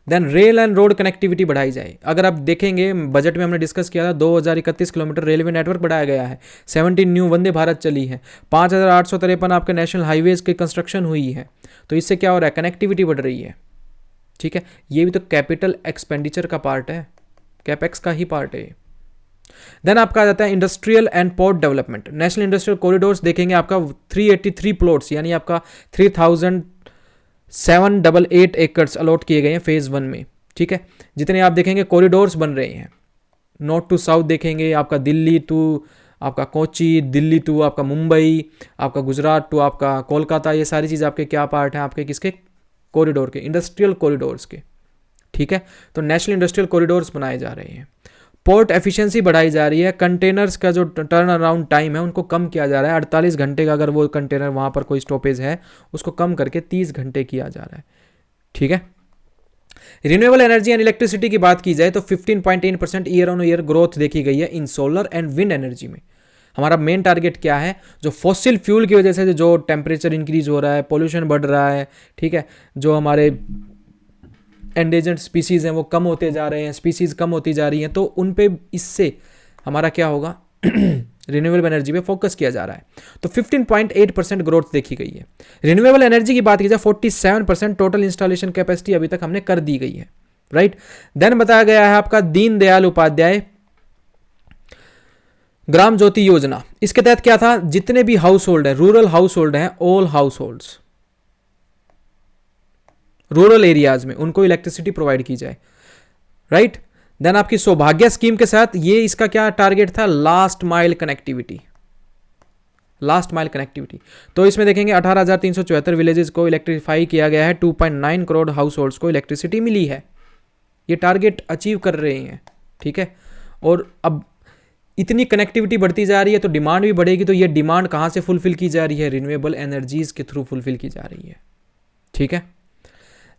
Then rail and road connectivity बढ़ाई जाए। अगर आप देखेंगे बजट में हमने डिस्कस किया था 2031 किलोमीटर रेलवे नेटवर्क बढ़ाया गया है, 17 न्यू वंदे भारत चली है, 5,853 आपके नेशनल हाईवेज की कंस्ट्रक्शन हुई है। तो इससे क्या हो रहा है, कनेक्टिविटी बढ़ रही है, ठीक है। ये भी तो कैपिटल एक्सपेंडिचर का पार्ट है, कैपेक्स का ही पार्ट है। देन आपका आ जाता है industrial and port development. National industrial corridors देखेंगे आपका 383 प्लॉट्स, यानी आपका 3,788 एकड़्स अलॉट किए गए हैं फेज 1 में, ठीक है। जितने आप देखेंगे कॉरिडोर्स बन रहे हैं, नॉर्थ टू साउथ देखेंगे आपका दिल्ली टू आपका कोची, दिल्ली टू आपका मुंबई, आपका गुजरात टू आपका कोलकाता, ये सारी चीज़ आपके क्या पार्ट हैं, आपके किसके, कॉरिडोर के, इंडस्ट्रियल कॉरिडोर्स के, ठीक है। तो नेशनल इंडस्ट्रियल कॉरिडोर्स बनाए जा रहे हैं। पोर्ट एफिशिएंसी बढ़ाई जा रही है, कंटेनर्स का जो टर्न अराउंड टाइम है उनको कम किया जा रहा है। 48 घंटे का अगर वो कंटेनर वहाँ पर कोई स्टॉपेज है उसको कम करके 30 घंटे किया जा रहा है, ठीक है। रिन्यूएबल एनर्जी एंड इलेक्ट्रिसिटी की बात की जाए तो 15.8% ईयर ऑन ईयर ग्रोथ देखी गई है इन सोलर एंड विंड एनर्जी में। हमारा मेन टारगेट क्या है, जो फॉसिल फ्यूल की वजह से जो टेम्परेचर इंक्रीज हो रहा है, पोल्यूशन बढ़ रहा है, ठीक है, जो हमारे एंडेंजर्ड स्पीसीज हैं वो कम होते जा रहे हैं, स्पीसीज कम होती जा रही हैं, तो उन पे इससे हमारा क्या होगा रिन्यूएबल एनर्जी पे फोकस किया जा रहा है। तो 15.8% ग्रोथ देखी गई है। रिन्यूएबल एनर्जी की बात की जाए 47% टोटल इंस्टॉलेशन कैपेसिटी अभी तक हमने कर दी गई है, राइट। देन बताया गया है आपका दीन दयाल उपाध्याय ग्राम ज्योति योजना। इसके तहत क्या था, जितने भी हाउस होल्ड है, रूरल हाउस होल्ड है, all house holds rural areas में उनको इलेक्ट्रिसिटी प्रोवाइड की जाए, राइट। देन आपकी सौभाग्य स्कीम के साथ ये इसका क्या टारगेट था, last mile connectivity, last mile connectivity. तो इसमें देखेंगे 18,374 विलेजेस को इलेक्ट्रीफाई किया गया है, 2.9 करोड़ हाउस होल्ड्स को इलेक्ट्रिसिटी मिली है। ये टारगेट अचीव कर रहे हैं, ठीक है। और अब इतनी कनेक्टिविटी बढ़ती जा रही है तो डिमांड भी बढ़ेगी, तो ये डिमांड कहाँ से फुलफिल की जा रही है, रिन्यूएबल एनर्जीज के थ्रू फुलफिल की जा रही है, ठीक है।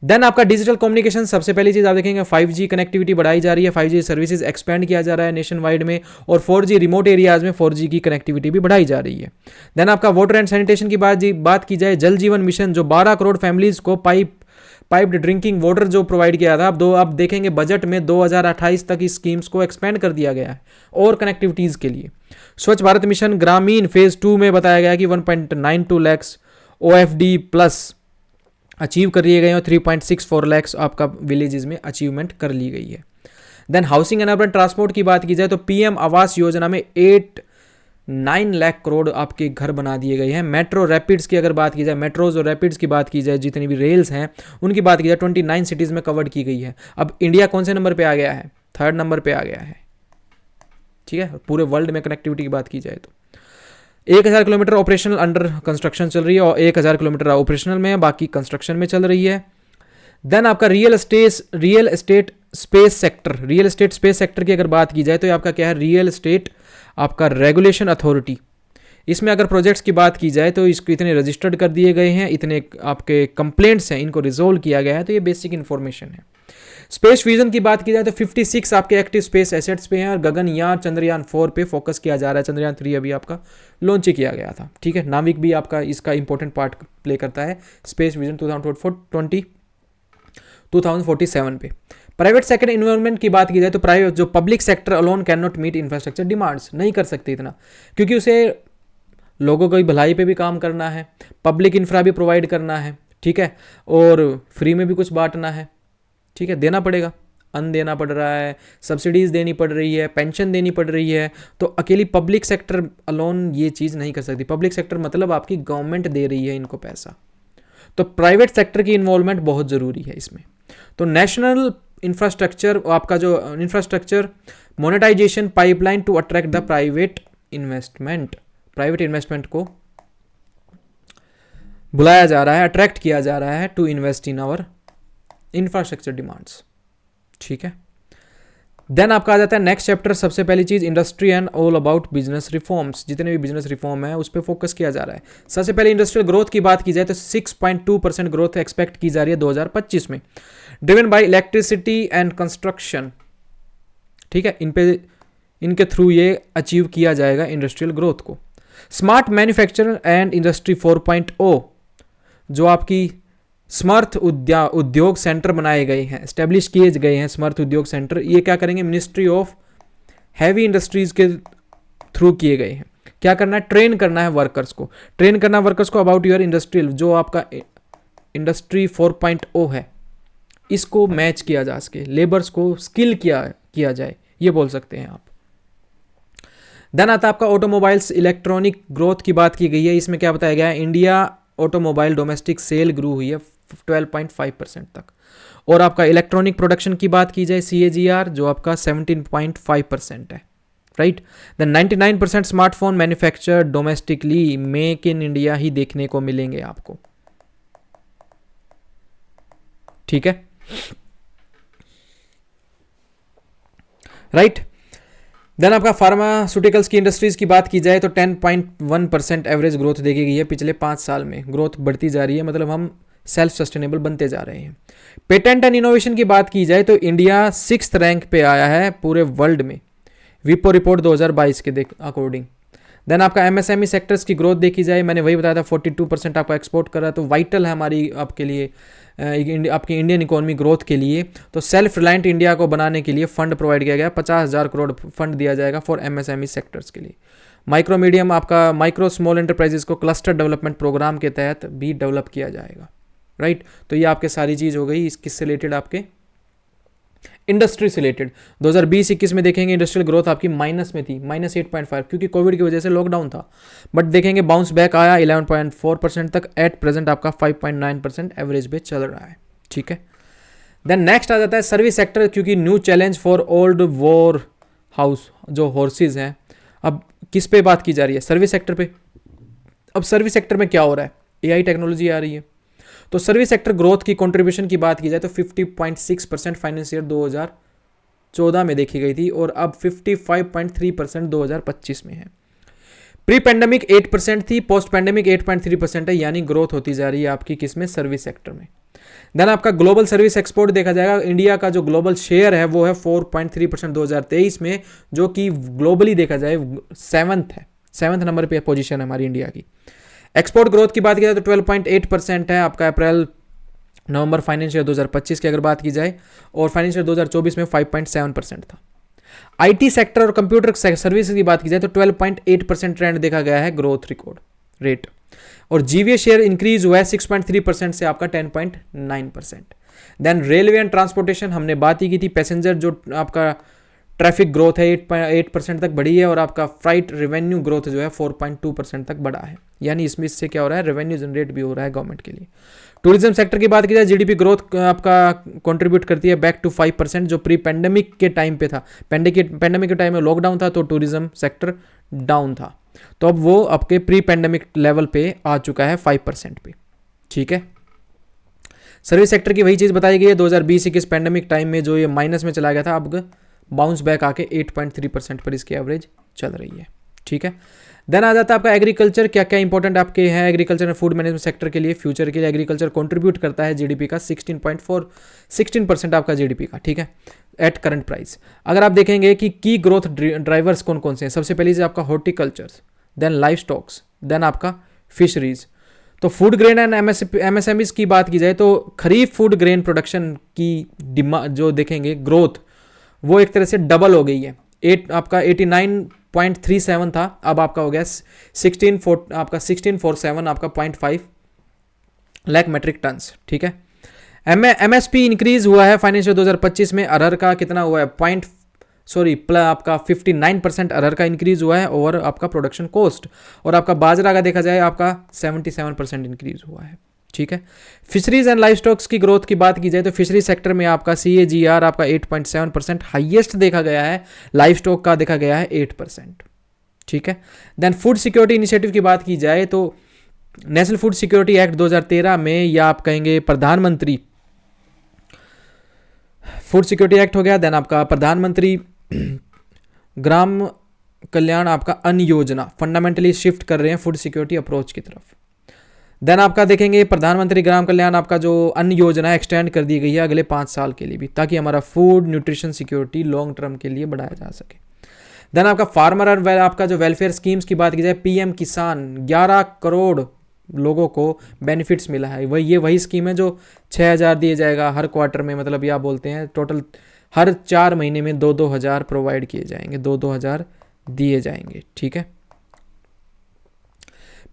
देन आपका डिजिटल कम्युनिकेशन, सबसे पहली चीज आप देखेंगे 5G कनेक्टिविटी बढ़ाई जा रही है, 5G सर्विसेज एक्सपेंड किया जा रहा है नेशन वाइड में, और 4G रिमोट एरियाज में 4G की कनेक्टिविटी भी बढ़ाई जा रही है। देन आपका वाटर एंड सैनिटेशन की बात की जाए, जल जीवन मिशन जो 12 करोड़ फैमिलीज को पाइप्ड ड्रिंकिंग वाटर जो प्रोवाइड किया था, अब आप देखेंगे बजट में 2028 तक इस स्कीम्स को एक्सपेंड कर दिया गया है और कनेक्टिविटीज के लिए। स्वच्छ भारत मिशन ग्रामीण फेज 2 में बताया गया कि 1.92 लैक्स OFD प्लस अचीव कर लिए गए हैं, 3.64 लैक्स आपका विलेजेस में अचीवमेंट कर ली गई है। Then housing and urban transport की बात की जाए तो PM आवास योजना में 9 लाख करोड़ आपके घर बना दिए गए हैं। मेट्रो रैपिड्स की अगर बात की जाए, मेट्रोज और रैपिड्स की बात की जाए, जितनी भी रेल्स हैं उनकी बात की जाए 29 सिटीज़ में कवर्ड की गई है। अब इंडिया कौन से नंबर पर आ गया है, 3rd नंबर पर आ गया है, ठीक है। पूरे वर्ल्ड में कनेक्टिविटी की बात की जाए तो 1000 किलोमीटर ऑपरेशनल अंडर कंस्ट्रक्शन चल रही है और 1000 किलोमीटर ऑपरेशनल में है, बाकी कंस्ट्रक्शन में चल रही है। देन आपका रियल एस्टेट स्पेस सेक्टर की अगर बात की जाए तो आपका क्या है, रियल एस्टेट आपका रेगुलेशन अथॉरिटी, इसमें अगर प्रोजेक्ट्स की बात की जाए तो इसको इतने रजिस्टर्ड कर दिए गए हैं, इतने आपके कंप्लेंट्स हैं, इनको रिजोल्व किया गया है, तो ये बेसिक इन्फॉर्मेशन है। स्पेस विजन की बात की जाए तो 56 आपके एक्टिव स्पेस एसेट्स पे हैं और गगनयान चंद्रयान 4 पे फोकस किया जा रहा है। चंद्रयान 3 अभी आपका लॉन्च ही किया गया था, ठीक है। नाविक भी आपका इसका इंपॉर्टेंट पार्ट प्ले करता है स्पेस विजन 2047 पे। प्राइवेट सेक्टर इन्वॉल्वमेंट की बात की जाए तो प्राइवेट जो public sector alone can not meet infrastructure demands, नहीं कर सकते इतना, क्योंकि उसे लोगों की भलाई पे भी काम करना है, पब्लिक इंफ्रा भी प्रोवाइड करना है, ठीक है, और फ्री में भी कुछ बांटना है, ठीक है, देना पड़ेगा, अन्न देना पड़ रहा है, सब्सिडीज़ देनी पड़ रही है, पेंशन देनी पड़ रही है, तो अकेली पब्लिक सेक्टर अलोन ये चीज़ नहीं कर सकती। पब्लिक सेक्टर मतलब आपकी गवर्नमेंट दे रही है इनको पैसा, तो प्राइवेट सेक्टर की इन्वॉल्वमेंट बहुत ज़रूरी है इसमें। तो नेशनल इंफ्रास्ट्रक्चर, आपका जो infrastructure monetisation pipeline to attract the private investment को बुलाया जा रहा है, अट्रैक्ट किया जा रहा है to invest in our infrastructure demands, ठीक है। देन आपका आ जाता है नेक्स्ट चैप्टर। सबसे पहली चीज industry and all about business reforms, जितने भी बिजनेस रिफॉर्म है उस पर फोकस किया जा रहा है। सबसे पहले इंडस्ट्रियल ग्रोथ की बात की जाए तो 6.2% ग्रोथ एक्सपेक्ट की जा रही है 2025 में, driven by electricity and construction, ठीक है। इनके थ्रू ये अचीव किया जाएगा इंडस्ट्रियल ग्रोथ को। स्मार्ट मैन्युफैक्चरिंग एंड इंडस्ट्री 4.0, जो आपकी स्मार्ट उद्योग सेंटर बनाए गए हैं, एस्टेब्लिश किए गए हैं स्मार्ट उद्योग सेंटर, ये क्या करेंगे, मिनिस्ट्री ऑफ हैवी इंडस्ट्रीज के थ्रू किए गए हैं। क्या करना है, ट्रेन करना है वर्कर्स को, अबाउट योर इंडस्ट्रियल, जो आपका इंडस्ट्री 4.0 है, इसको मैच किया जा सके, लेबर्स को स्किल किया जाए, ये बोल सकते हैं आप। देन आता है आपका ऑटोमोबाइल्स इलेक्ट्रॉनिक ग्रोथ की बात की गई है। इसमें क्या बताया गया है, इंडिया ऑटोमोबाइल डोमेस्टिक सेल ग्रू हुई है 12.5% तक, और आपका इलेक्ट्रॉनिक प्रोडक्शन की बात की जाए CAGR जो आपका 17.5% है, right. Then 99% smartphone manufacture domestically, make in India ही देखने को मिलेंगे आपको, ठीक है, राइट। देन आपका फार्मास्यूटिकल्स की इंडस्ट्रीज की बात की जाए तो 10.1% एवरेज ग्रोथ देखी गई है पिछले 5 साल में, ग्रोथ बढ़ती जा रही है, मतलब हम सेल्फ सस्टेनेबल बनते जा रहे हैं। पेटेंट एंड इनोवेशन की बात की जाए तो इंडिया 6th रैंक पे आया है पूरे वर्ल्ड में, विपो रिपोर्ट 2022 के अकॉर्डिंग। देन आपका MSME सेक्टर्स की ग्रोथ देखी जाए, मैंने वही बताया था 42% आपका एक्सपोर्ट कर रहा है, तो वाइटल है हमारी आपके लिए, आपकी इंडियन इकोनॉमी ग्रोथ के लिए। तो सेल्फ रिलायंट इंडिया को बनाने के लिए फंड प्रोवाइड किया गया, 50,000 करोड़ फंड दिया जाएगा फॉर MSME सेक्टर्स के लिए। माइक्रो मीडियम आपका माइक्रो स्मॉल एंटरप्राइजेस को क्लस्टर डेवलपमेंट प्रोग्राम के तहत भी डेवलप किया जाएगा, राइट। तो ये आपके सारी चीज़ हो गई किससे रिलेटेड, आपके इंडस्ट्री से रिलेटेड। 2020-21 में देखेंगे इंडस्ट्रियल ग्रोथ आपकी माइनस में थी, -8.5, क्योंकि कोविड की वजह से लॉकडाउन था, बट देखेंगे बाउंस बैक आया 11.4% तक, एट प्रेजेंट आपका 5.9% एवरेज पे चल रहा है, ठीक है। देन नेक्स्ट आ जाता है सर्विस सेक्टर, क्योंकि new challenge for old war house जो हॉर्सेज हैं, अब किस पे बात की जा रही है, सर्विस सेक्टर पे। अब सर्विस सेक्टर में क्या हो रहा है, AI टेक्नोलॉजी आ रही है, तो सर्विस सेक्टर ग्रोथ की कंट्रीब्यूशन की बात की जाए तो 50.6% फाइनेंशियल 2014 में देखी गई थी, और अब 55.3% 2025 में है। प्री पैंडेमिक 8% थी, पोस्ट पैंडेमिक 8.3% है, यानी ग्रोथ होती जा रही है आपकी किसमें, सर्विस सेक्टर में। देन आपका ग्लोबल सर्विस एक्सपोर्ट देखा जाएगा, इंडिया का जो ग्लोबल शेयर है वो है 4.3% 2023 में, जो कि ग्लोबली देखा जाए 7th नंबर पे पोजीशन है हमारी इंडिया की। एक्सपोर्ट ग्रोथ की बात की जाए तो 12.8% है आपका अप्रैल नवंबर फाइनेंशियल 2025 की अगर बात की जाए, और फाइनेंशियल 2024 में 5.7% था। IT सेक्टर और कंप्यूटर सर्विस की बात की जाए तो 12.8% ट्रेंड देखा गया है ग्रोथ रिकॉर्ड रेट, और GVA शेयर इंक्रीज हुआ है 6.3% से आपका 10.9%। देन रेलवे एंड ट्रांसपोर्टेशन हमने बात ही की थी, पैसेंजर जो आपका ट्रैफिक ग्रोथ है 8% तक बढ़ी है, और आपका फ्राइट रेवेन्यू ग्रोथ जो है 4.2% तक बढ़ा है, यानी इससे क्या हो रहा है, रेवेन्यू जनरेट भी हो रहा है गवर्नमेंट के लिए। टूरिज्म सेक्टर की बात की जाए, GDP ग्रोथ आपका कंट्रीब्यूट करती है बैक टू 5%, जो प्री पैंडेमिक के टाइम पे था। पैंडेमिक के टाइम में लॉकडाउन था तो टूरिज्म सेक्टर डाउन था, तो अब वो आपके प्री पैंडेमिक लेवल पे आ चुका है 5% पे, ठीक है। सर्विस सेक्टर की वही चीज़ बताई गई है, 2020-21 पैंडेमिक टाइम में जो ये माइनस में चला गया था, अब बाउंस बैक आके 8.3% पर इसकी एवरेज चल रही है, ठीक है। देन आ जाता है आपका एग्रीकल्चर, क्या क्या इंपॉर्टेंट आपके हैं agriculture and food management sector के लिए, फ्यूचर के लिए एग्रीकल्चर कंट्रीब्यूट करता है जीडीपी का 16% आपका जीडीपी का, ठीक है, एट करंट प्राइस। अगर आप देखेंगे कि की ग्रोथ ड्राइवर्स कौन कौन से हैं, सबसे पहले से आपका horticulture, then life stocks, then आपका फिशरीज। तो फूड ग्रेन एंड एमएसएमईज की बात की जाए तो खरीफ फूड ग्रेन प्रोडक्शन की डिमांड जो देखेंगे ग्रोथ वो एक तरह से डबल हो गई है। आपका 89.37 था, अब आपका हो गया 1647 आपका 0.5 लाख मेट्रिक टन्स, ठीक है। एमएसपी इंक्रीज हुआ है फाइनेंशियल 2025 में, अरहर का कितना हुआ है आपका 59% अरहर का इंक्रीज हुआ है ओवर आपका प्रोडक्शन कॉस्ट। और आपका बाजरा का देखा जाए आपका 77% इंक्रीज हुआ है, ठीक है। फिशरीज एंड लाइफ स्टॉक्स की ग्रोथ की बात की जाए तो फिशरी सेक्टर में आपका CAGR आपका 8.7% हाईएस्ट देखा गया है, लाइफ स्टॉक का देखा गया है 8%, ठीक है। देन फूड सिक्योरिटी इनिशिएटिव की बात की जाए तो नेशनल फूड सिक्योरिटी एक्ट 2013 में, या आप कहेंगे प्रधानमंत्री फूड सिक्योरिटी एक्ट हो गया, देन आपका प्रधानमंत्री ग्राम कल्याण आपका अन्न योजना फंडामेंटली शिफ्ट कर रहे हैं फूड सिक्योरिटी अप्रोच की तरफ। देन आपका देखेंगे प्रधानमंत्री ग्राम कल्याण आपका जो अन्न योजना एक्सटेंड कर दी गई है अगले 5 साल के लिए भी, ताकि हमारा food nutrition security long term के लिए बढ़ाया जा सके। देन आपका फार्मर और आपका जो वेलफेयर स्कीम्स की बात की जाए, PM किसान 11 करोड़ लोगों को बेनिफिट्स मिला है। वही स्कीम है जो 6,000 दिए जाएगा हर क्वार्टर में, मतलब या बोलते हैं टोटल हर 4 महीने में 2-2 हज़ार प्रोवाइड किए जाएंगे, 2-2 हज़ार दिए जाएंगे, ठीक है।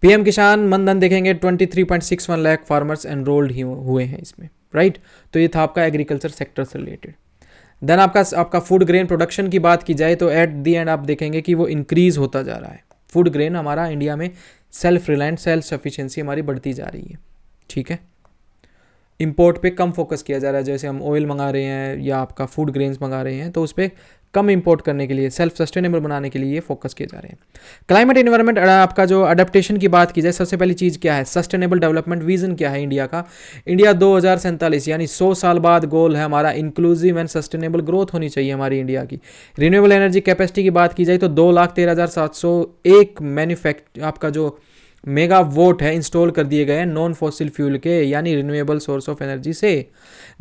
PM किसान मनधन देखेंगे 23.61 लाख फार्मर्स एनरोल्ड हुए हैं इसमें, राइट। तो ये था आपका एग्रीकल्चर सेक्टर से रिलेटेड। देन आपका फूड ग्रेन प्रोडक्शन की बात की जाए तो एट दी एंड आप देखेंगे कि वो इंक्रीज होता जा रहा है। फूड ग्रेन हमारा इंडिया में सेल्फ रिलायंट, सेल्फ सफिशिएंसी हमारी बढ़ती जा रही है, ठीक है। इंपोर्ट पे कम फोकस किया जा रहा है, जैसे हम ऑयल मंगा रहे हैं या आपका फूड ग्रेन्स मंगा रहे हैं तो उस पर कम इंपोर्ट करने के लिए, सेल्फ सस्टेनेबल बनाने के लिए ये फोकस किए जा रहे हैं। क्लाइमेट एनवायरनमेंट आपका जो अडेप्टेशन की बात की जाए, सबसे पहली चीज़ क्या है, सस्टेनेबल डेवलपमेंट विजन क्या है इंडिया का। इंडिया 2047 यानी 100 साल बाद गोल है हमारा इंक्लूसिव एंड सस्टेनेबल ग्रोथ होनी चाहिए हमारी इंडिया की। रिन्यूएबल एनर्जी कैपेसिटी की बात की जाए तो 2,13,701 आपका जो मेगा वोट है इंस्टॉल कर दिए गए हैं नॉन फॉसिल फ्यूल के यानी रिन्यूएबल सोर्स ऑफ एनर्जी से।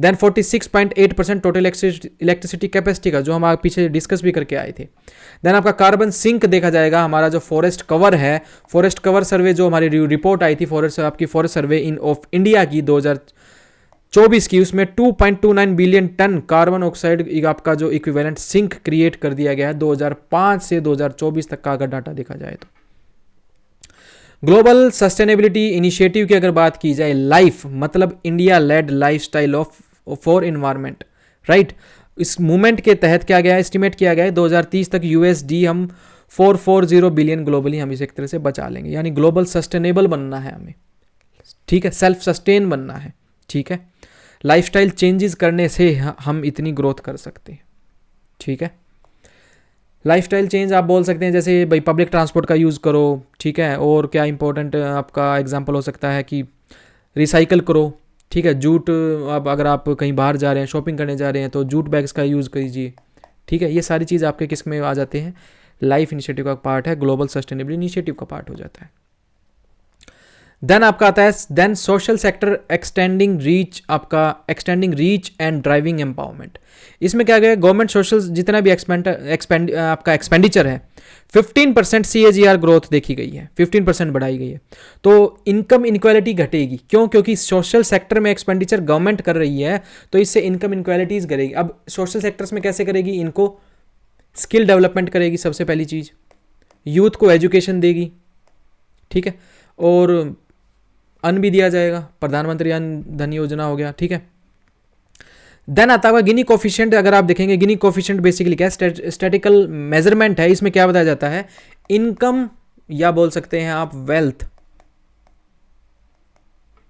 देन 46.8% टोटल इलेक्ट्रिसिटी कैपेसिटी का, जो हम आप पीछे डिस्कस भी करके आए थे। देन आपका कार्बन सिंक देखा जाएगा, हमारा जो फॉरेस्ट कवर है, फॉरेस्ट कवर सर्वे जो हमारी रिपोर्ट आई थी forest survey in of India की 2024 की, उसमें 2.29 बिलियन टन कार्बन ऑक्साइड आपका जो इक्विवेलेंट सिंक क्रिएट कर दिया गया है 2005 से 2024 तक का अगर डाटा देखा जाए तो। ग्लोबल सस्टेनेबिलिटी इनिशिएटिव की अगर बात की जाए, लाइफ मतलब India lead lifestyle of for environment, right. इस मूवमेंट के तहत क्या गया, एस्टिमेट किया गया है 2030 तक USD हम 440 बिलियन ग्लोबली हम इसे एक तरह से बचा लेंगे, यानी ग्लोबल सस्टेनेबल बनना है हमें, ठीक है, सेल्फ सस्टेन बनना है, ठीक है। लाइफस्टाइल चेंजेस करने से हम इतनी ग्रोथ कर सकते हैं, ठीक है। लाइफस्टाइल चेंज आप बोल सकते हैं जैसे भाई पब्लिक ट्रांसपोर्ट का यूज़ करो, ठीक है। और क्या इंपॉर्टेंट आपका एग्जांपल हो सकता है कि रिसाइकल करो, ठीक है। जूट, अब अगर आप कहीं बाहर जा रहे हैं, शॉपिंग करने जा रहे हैं तो जूट बैग्स का यूज़ कीजिए, ठीक है। ये सारी चीज़ आपके किस में आ जाते हैं, लाइफ इनिशिएटिव का पार्ट है, ग्लोबल सस्टेनेबिलिटी इनिशिएटिव का पार्ट हो जाता है। देन आपका आता है then social sector extending reach and driving empowerment. इसमें क्या गया, गवर्नमेंट सोशल जितना भी आपका एक्सपेंडिचर है 15% CAGR ग्रोथ देखी गई है, 15% बढ़ाई गई है। तो इनकम इनक्वालिटी घटेगी, क्यों, क्योंकि सोशल सेक्टर में एक्सपेंडिचर गवर्नमेंट कर रही है तो इससे इनकम इनक्वालिटीज करेगी। अब सोशल सेक्टर्स में कैसे करेगी, इनको स्किल डेवलपमेंट करेगी, सबसे पहली चीज़ यूथ को एजुकेशन देगी, ठीक है। और अन्न भी दिया जाएगा, प्रधानमंत्री अन्न धन योजना हो गया, ठीक है। देन आता हुआ गिनी कोफिशिएंट, अगर आप देखेंगे गिनी कोफिशिएंट बेसिकली क्या है, स्टैटिकल मेजरमेंट है। इसमें क्या बताया जाता है, इनकम या बोल सकते हैं आप वेल्थ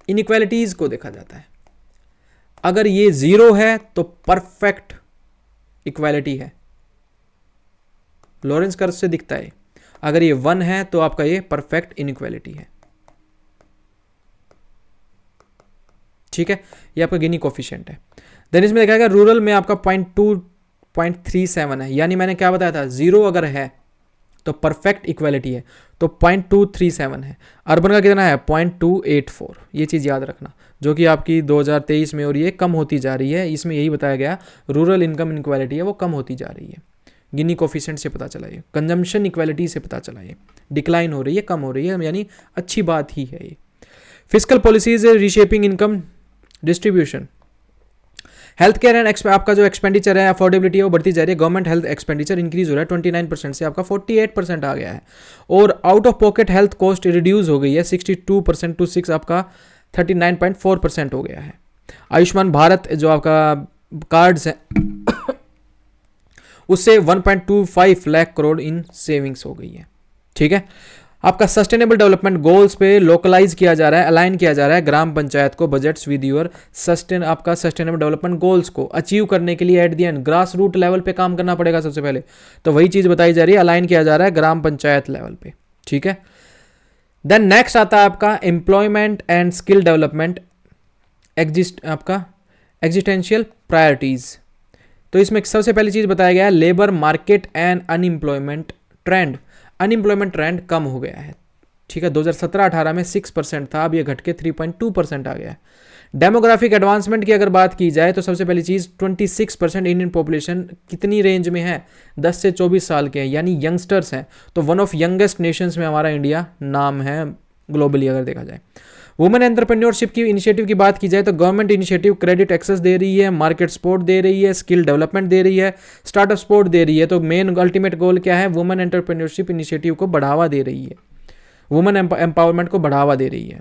इनइक्वालिटीज को देखा जाता है। अगर ये 0 है तो परफेक्ट इक्वालिटी है, लॉरेंस कर्व से दिखता है। अगर ये 1 है तो आपका ये परफेक्ट इनइक्वालिटी है, ठीक है। ये आपका गिनी कोफिशिएंट है। देन इसमें देखा गया रूरल में आपका 0.37 है, यानी मैंने क्या बताया था, 0 अगर है तो परफेक्ट इक्वालिटी है, तो 0.237 है। अर्बन का कितना है 0.284, ये चीज़ याद रखना, जो कि आपकी 2023 में और ये कम होती जा रही है। इसमें यही बताया गया रूरल इनकम इनक्वालिटी है वो कम होती जा रही है। गिनी कोफिशिएंट से पता चला, ये कंजम्पशन इक्वालिटी से पता चला, ये डिक्लाइन हो रही है, कम हो रही है, यानी अच्छी बात ही है ये। Fiscal policies reshaping income distribution. Health care and आपका जो एक्सपेंडिचर है, अफोर्डेबिलिटी है, वो बढ़ती जा रही है। गवर्नमेंट हेल्थ एक्सपेंडिचर इंक्रीज हो रहा है 29% से आपका 48% आ गया है। और out of pocket health cost reduce हो गई है 62% टू 6 आपका 39.4% हो गया है। आयुष्मान भारत जो आपका कार्ड्स है उससे 1.25 लाख करोड़ इन सेविंग्स हो गई है। ठीक है, आपका सस्टेनेबल डेवलपमेंट गोल्स पे लोकलाइज किया जा रहा है, अलाइन किया जा रहा है ग्राम पंचायत को बजट्स विद योर आपका सस्टेनेबल डेवलपमेंट गोल्स को अचीव करने के लिए at the end grass root level पे काम करना पड़ेगा सबसे पहले। तो वही चीज बताई जा रही है, अलाइन किया जा रहा है ग्राम पंचायत लेवल पे। ठीक है, देन नेक्स्ट आता है आपका एम्प्लॉयमेंट एंड स्किल डेवलपमेंट आपका एग्जिस्टेंशियल प्रायोरिटीज। तो इसमें सबसे पहली चीज बताया गया है labour market and unemployment trend. Unemployment trend कम हो गया है। ठीक है, 2017-18 में 6% था, अब ये घट के 3.2% आ गया है। डेमोग्राफिक एडवांसमेंट की अगर बात की जाए तो सबसे पहली चीज 26% इंडियन पॉपुलेशन कितनी रेंज में है, 10 से 24 साल के हैं, यानी यंगस्टर्स हैं। तो वन ऑफ यंगेस्ट नेशंस में हमारा इंडिया नाम है ग्लोबली अगर देखा जाए। वुमेन एंटरप्रेन्योरशिप की इनिशिएटिव की बात की जाए तो गवर्नमेंट इनिशिएटिव क्रेडिट एक्सेस दे रही है, मार्केट सपोर्ट दे रही है, स्किल डेवलपमेंट दे रही है, स्टार्टअप सपोर्ट दे रही है। तो मेन अल्टीमेट गोल क्या है, वुमेन एंटरप्रेन्योरशिप इनिशिएटिव को बढ़ावा दे रही है, वुमेन एम्पावरमेंट को बढ़ावा दे रही है।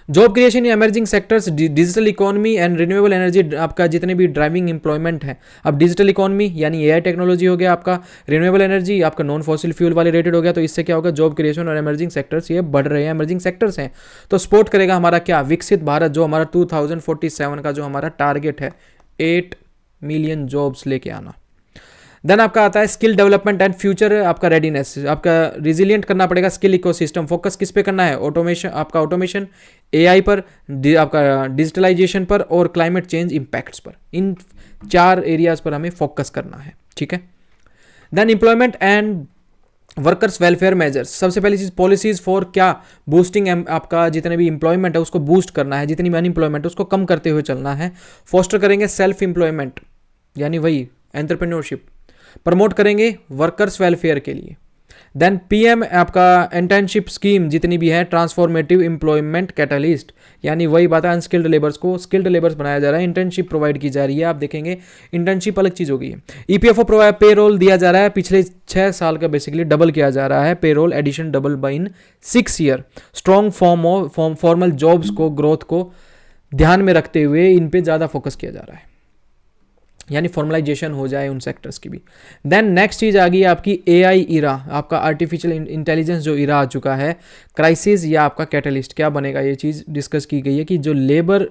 Job creation in emerging sectors, digital economy and renewable energy आपका जितने भी ड्राइविंग एम्प्लॉयमेंट है। अब डिजिटल इकोनॉमी यानी एआई टेक्नोलॉजी हो गया, आपका रिन्यूएबल एनर्जी आपका नॉन फॉसिल फ्यूल वाले रेटेड हो गया। तो इससे क्या होगा, जॉब क्रिएशन और एमर्जिंग सेक्टर्स ये बढ़ रहे हैं, एमर्जिंग सेक्टर्स हैं। तो सपोर्ट करेगा हमारा क्या, विकसित भारत, जो हमारा 2047 का जो हमारा टारगेट है 8 मिलियन जॉब्स लेके आना। देन आपका आता है स्किल डेवलपमेंट एंड फ्यूचर आपका रेडीनेस, आपका रिजिलियंट करना पड़ेगा स्किल इकोसिस्टम। फोकस किस पे करना है, ऑटोमेशन, आपका ऑटोमेशन, एआई पर, आपका डिजिटलाइजेशन पर और क्लाइमेट चेंज इंपैक्ट्स पर। इन 4 एरियाज पर हमें फोकस करना है। ठीक है, then employment and workers welfare measures. सबसे पहली चीज पॉलिसीज फॉर क्या, बूस्टिंग आपका जितने भी एम्प्लॉयमेंट है उसको बूस्ट करना है, जितनी भी अनएम्प्लॉयमेंट है उसको कम करते हुए चलना है। फोस्टर करेंगे सेल्फ एम्प्लॉयमेंट यानी वही एंटरप्रेन्योरशिप, प्रमोट करेंगे वर्कर्स वेलफेयर के लिए। देन पीएम आपका इंटर्नशिप स्कीम जितनी भी है, ट्रांसफॉर्मेटिव एम्प्लॉयमेंट कैटलिस्ट, यानी वही बात है अनस्किल्ड लेबर्स को स्किल्ड लेबर्स बनाया जा रहा है, इंटर्नशिप प्रोवाइड की जा रही है। आप देखेंगे इंटर्नशिप अलग चीज़ हो गई है। ईपीएफओ पे रोल दिया जा रहा है, पिछले 6 साल का बेसिकली डबल किया जा रहा है, payroll addition double by in 6 year. Strong formal jobs को ग्रोथ को ध्यान में रखते हुए इन पे ज़्यादा फोकस किया जा रहा है, यानी फॉर्मलाइजेशन हो जाए उन सेक्टर्स की भी। देन नेक्स्ट चीज आ गई आपकी एआई इरा, आपका आर्टिफिशियल इंटेलिजेंस जो इरा आ चुका है, क्राइसिस या आपका कैटलिस्ट क्या बनेगा, ये चीज़ डिस्कस की गई है कि जो लेबर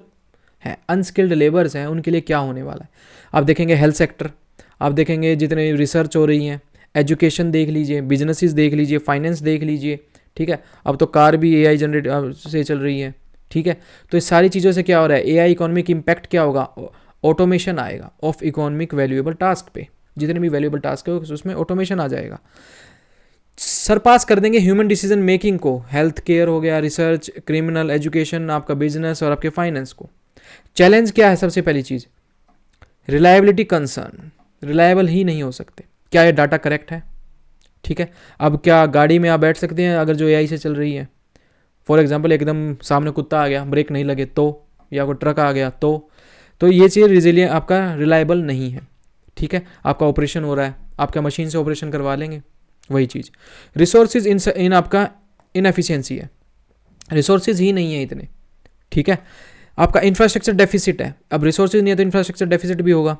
है, अनस्किल्ड लेबर्स हैं, उनके लिए क्या होने वाला है। आप देखेंगे हेल्थ सेक्टर, आप देखेंगे जितने रिसर्च हो रही हैं, एजुकेशन देख लीजिए, बिजनेसेस देख लीजिए, फाइनेंस देख लीजिए। ठीक है, अब तो कार भी एआई जनरेट से चल रही है। ठीक है, तो इस सारी चीज़ों से क्या हो रहा है, एआई इकोनॉमिक इम्पैक्ट क्या होगा, ऑटोमेशन आएगा ऑफ इकोनॉमिक वैल्यूएबल टास्क पे, जितने भी वैल्यूएबल टास्क है उसमें ऑटोमेशन आ जाएगा। सरपास कर देंगे ह्यूमन डिसीजन मेकिंग को, हेल्थ केयर हो गया, रिसर्च, क्रिमिनल, एजुकेशन, आपका बिजनेस और आपके फाइनेंस को। चैलेंज क्या है, सबसे पहली चीज़ रिलायबिलिटी कंसर्न, रिलायबल ही नहीं हो सकते, क्या ये डाटा करेक्ट है। ठीक है, अब क्या गाड़ी में आप बैठ सकते हैं अगर जो एआई से चल रही है, फॉर एग्जाम्पल एकदम सामने कुत्ता आ गया, ब्रेक नहीं लगे तो, या कोई ट्रक आ गया तो ये चीज़ रिजिलियंट आपका रिलायबल नहीं है। ठीक है, आपका ऑपरेशन हो रहा है, आपका मशीन से ऑपरेशन करवा लेंगे, वही चीज़। रिसोर्सेज इन आपका इनएफिशिएंसी है, रिसोर्सेज ही नहीं है इतने। ठीक है, आपका इंफ्रास्ट्रक्चर डेफिसिट है, अब रिसोर्सेज नहीं है तो इंफ्रास्ट्रक्चर डेफिसिट भी होगा।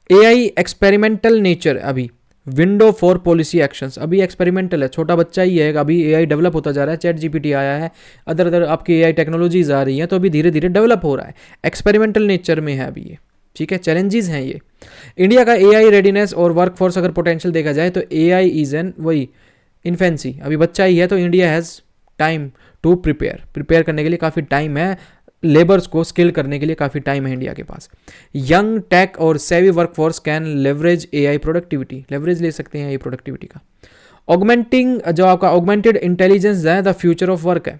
एआई एक्सपेरिमेंटल नेचर, अभी विंडो फॉर पॉलिसी एक्शंस, अभी एक्सपेरिमेंटल है, छोटा बच्चा ही है, अभी एआई डेवलप होता जा रहा है, चैट जीपीटी आया है, अदर आपकी एआई टेक्नोलॉजीज आ रही हैं, तो अभी धीरे धीरे डेवलप हो रहा है, एक्सपेरिमेंटल नेचर में है अभी ये। ठीक है, चैलेंजेस हैं ये। इंडिया का एआई रेडीनेस और वर्कफोर्स अगर पोटेंशियल देखा जाए तो एआई इज एन वही इन्फेंसी, अभी बच्चा ही है, तो India has time to prepare करने के लिए काफ़ी टाइम है, लेबर्स को स्किल करने के लिए काफ़ी टाइम है इंडिया के पास। यंग टेक और सेवी workforce can leverage AI productivity, leverage ले सकते हैं एआई प्रोडक्टिविटी का। ऑगमेंटिंग जो आपका ऑगमेंटेड इंटेलिजेंस है द फ्यूचर ऑफ वर्क है,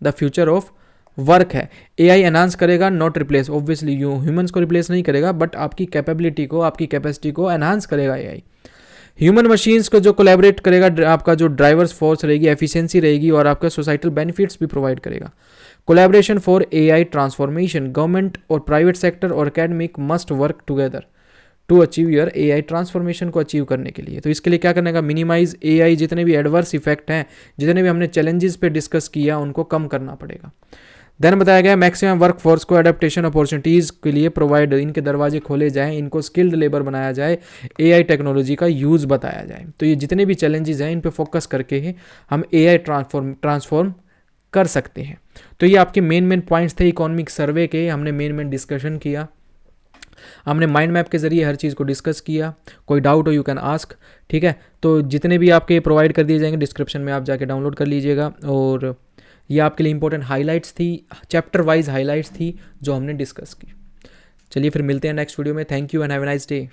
द फ्यूचर ऑफ वर्क है। एआई एनहांस करेगा not replace, obviously you humans को रिप्लेस नहीं करेगा बट आपकी कैपेबिलिटी को, आपकी कैपेसिटी को एनहांस करेगा एआई। ह्यूमन मशीन्स को जो कोलैबोरेट करेगा, आपका जो ड्राइवर्स फोर्स रहेगी, एफिशिएंसी रहेगी और आपका सोसाइटल बेनिफिट्स भी प्रोवाइड करेगा। Collaboration for AI transformation, government और प्राइवेट सेक्टर और academic must work together to achieve your AI transformation को अचीव करने के लिए। तो इसके लिए क्या करने का, मिनिमाइज एआई, जितने भी एडवर्स इफेक्ट हैं, जितने भी हमने चैलेंजेस पे डिस्कस किया उनको कम करना पड़ेगा। देन बताया गया मैक्सिमम वर्कफोर्स को एडेप्टेशन अपॉर्चुनिटीज़ के लिए प्रोवाइड, इनके दरवाजे खोले जाएं, इनको स्किल्ड लेबर बनाया जाए, एआई टेक्नोलॉजी का यूज़ बताया जाए। तो ये जितने भी चैलेंजेस हैं इन पे फोकस करके ही हम एआई ट्रांसफॉर्म कर सकते हैं। तो ये आपके मेन पॉइंट्स थे इकोनॉमिक सर्वे के, हमने मेन डिस्कशन किया, हमने माइंड मैप के जरिए हर चीज़ को डिस्कस किया। कोई डाउट हो यू कैन आस्क, ठीक है। तो जितने भी आपके प्रोवाइड कर दिए जाएंगे डिस्क्रिप्शन में, आप जाके डाउनलोड कर लीजिएगा। और ये आपके लिए इंपॉर्टेंट हाइलाइट्स थी, चैप्टर वाइज हाइलाइट्स थी जो हमने डिस्कस की। चलिए फिर मिलते हैं नेक्स्ट वीडियो में। Thank you and have a nice day.